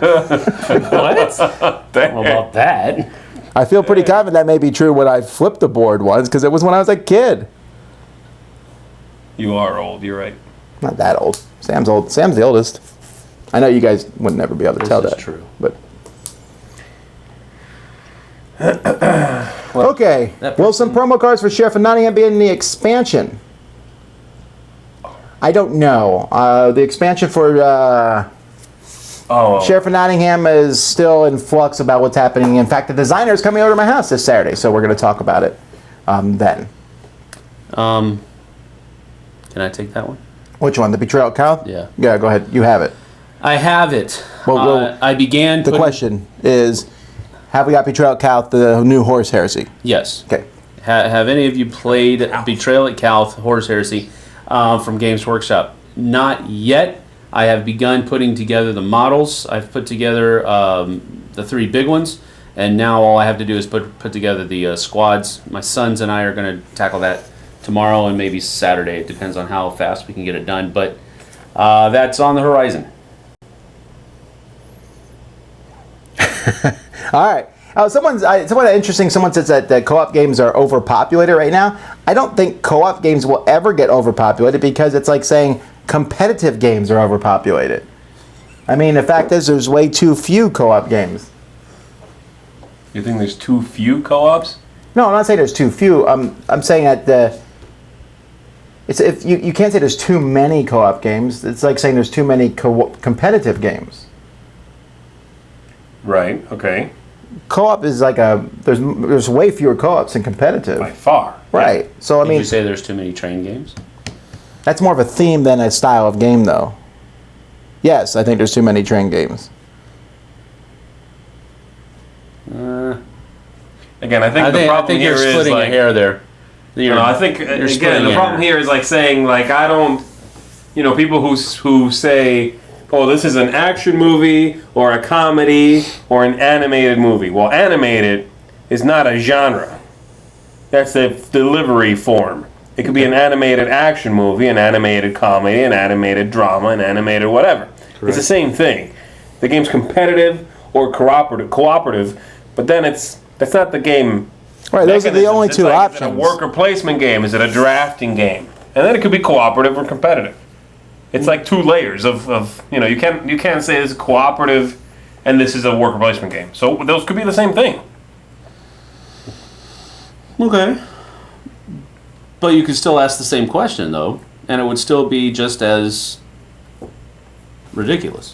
How about that? I feel pretty confident that may be true when I flipped the board once, because it was when I was a kid. You are old. You're right. Not that old. Sam's old. Sam's the oldest. I know you guys would never be able to tell This is that. true. But okay. Will some promo cards for Sheriff of Nottingham be in the expansion? I don't know. The expansion for Sheriff of Nottingham is still in flux about what's happening. In fact, the designer is coming over to my house this Saturday, so we're going to talk about it then. Can I take that one? Which one? The Betrayal Count? Yeah. Yeah, go ahead. You have it. I have it. Well, I began. The question is, have we got Betrayal Count, the new Horse Heresy? Yes. Okay. Have any of you played Betrayal at Calth, Horse Heresy, from Games Workshop? Not yet. I have begun putting together the models. I've put together the 3 big ones, and now all I have to do is put together the squads. My sons and I are going to tackle that tomorrow and maybe Saturday. It depends on how fast we can get it done, but that's on the horizon. All right. Someone interesting. Someone says that co-op games are overpopulated right now. I don't think co-op games will ever get overpopulated because it's like saying competitive games are overpopulated. I mean, the fact is, there's way too few co-op games. You think there's too few co-ops? No, I'm not saying there's too few. I'm saying that if you can't say there's too many co-op games. It's like saying there's too many competitive games. Right. Okay. Co-op is like there's way fewer co-ops than competitive. By far. Right. So I Did mean, you say there's too many train games? that's more of a theme than a style of game, though. Yes, I think there's too many train games. Again, I think the problem here you're is splitting like, a hair there. I think you're again splitting the a problem hair. here is like saying like I don't, people who say, oh, this is an action movie or a comedy or an animated movie. Well, animated is not a genre. That's a delivery form. It could be an animated action movie, an animated comedy, an animated drama, an animated whatever. Correct. It's the same thing. The game's competitive or cooperative, but then that's not the game. Right, those are the only two options. Is it a worker placement game? Is it a drafting game? And then it could be cooperative or competitive. It's like 2 layers of you can't say this is cooperative and this is a worker placement game. So those could be the same thing. Okay. But you could still ask the same question, though, and it would still be just as ridiculous.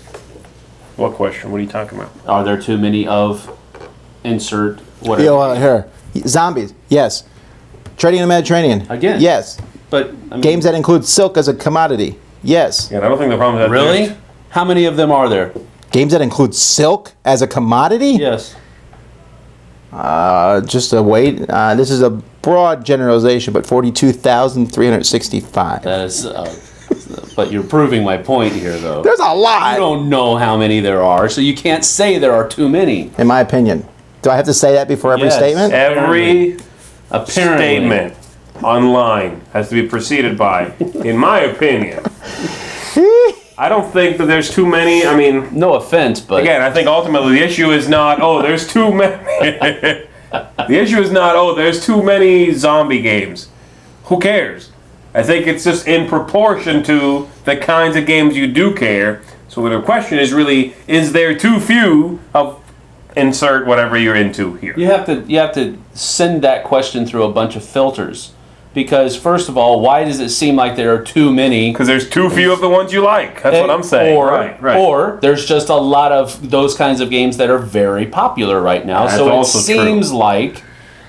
What question? What are you talking about? Are there too many of insert whatever? Here. Zombies, yes. Trading in the Mediterranean, Again. yes. But I mean, Games that include silk as a commodity, yes. Yeah, I don't think the problem is that really? there's- How many of them are there? Games that include silk as a commodity? Yes. Just a wait. This is a broad generalization, but 42,365. That is but you're proving my point here, though. There's a lot. You don't know how many there are, so you can't say there are too many. In my opinion. Do I have to say that before every Yes. statement? Every Apparently. statement online has to be preceded by, in my opinion. I don't think that there's too many. I mean, No offense, but again, I think ultimately the issue is not, oh, there's too many. The issue is not, oh, there's too many zombie games. Who cares? I think it's just in proportion to the kinds of games you do care. So the question is really, is there too few of insert whatever you're into here? you have to send that question through a bunch of filters. Because first of all, why does it seem like there are too many? Because there's too few of the ones you like. That's what I'm saying. Or, right. or there's just a lot of those kinds of games that are very popular right now. That's so it also seems like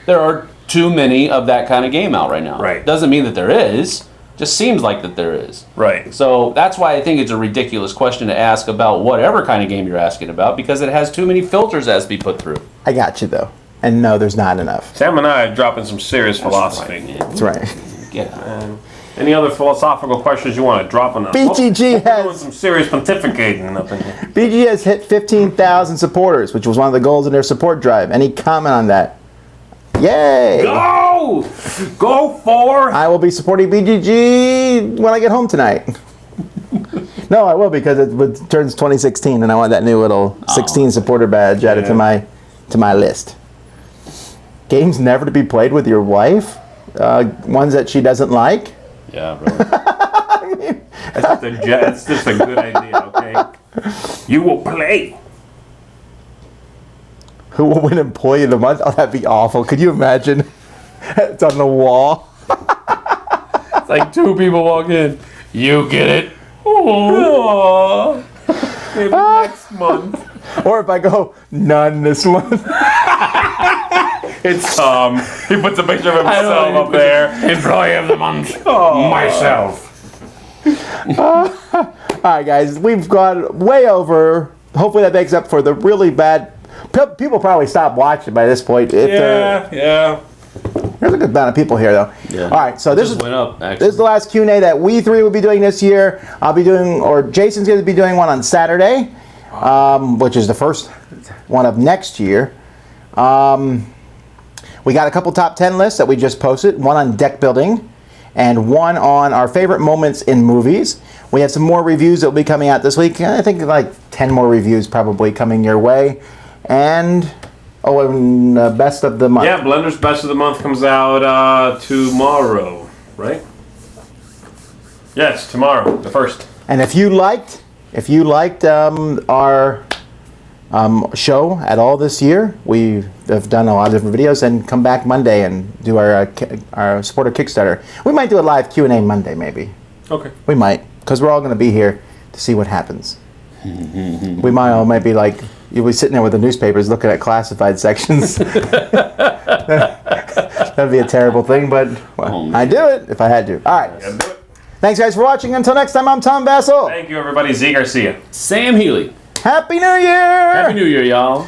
there are too many of that kind of game out right now. Right. Doesn't mean that there is. Just seems like that there is. Right. So that's why I think it's a ridiculous question to ask about whatever kind of game you're asking about, because it has too many filters that has to be put through. I got you, though. And no, there's not enough. Sam and I are dropping some serious philosophy. That's right. Yeah. Any other philosophical questions you want to drop on us? BGG We're doing has some serious pontificating up in here. BGG has hit 15,000 supporters, which was one of the goals in their support drive. Any comment on that? Yay! Go! Go for! I will be supporting BGG when I get home tonight. No, I will, because it turns 2016, and I want that new little 16 supporter badge added to my list. Games never to be played with your wife, ones that she doesn't like. Yeah, really. That's just a good idea, okay? You will play. Who will win Employee of the Month? Oh, that'd be awful. Could you imagine? It's on the wall. It's like two people walk in. You get it. Aww. Maybe next month. Or if I go, none this month. It's Tom. He puts a picture of himself up there. Employee of the month. Myself. All right, guys, we've gone way over. Hopefully that makes up for the really bad. People probably stopped watching by this point. Yeah. There's a good amount of people here, though. Yeah. All right, so this Just went up, actually. this is the last Q&A that we three will be doing this year. I'll be doing, or Jason's going to be doing one on Saturday, which is the first one of next year. We got a couple top 10 lists that we just posted, one on deck building and one on our favorite moments in movies. We have some more reviews that will be coming out this week. I think like 10 more reviews probably coming your way. And best of the month. Yeah, Blender's Best of the Month comes out tomorrow, right? Yes, tomorrow, the 1st. And if you liked our show at all this year, we have done a lot of different videos, and come back Monday and do our supporter Kickstarter. We might do a live Q&A Monday, maybe. Okay. We might, because we're all going to be here to see what happens. We might be like, you'll be sitting there with the newspapers looking at classified sections. That'd be a terrible thing, but I'd do it if I had to. All right. Yeah, do it. Thanks, guys, for watching. Until next time, I'm Tom Vassell. Thank you, everybody. Z Garcia. Sam Healy. Happy New Year! Happy New Year, y'all.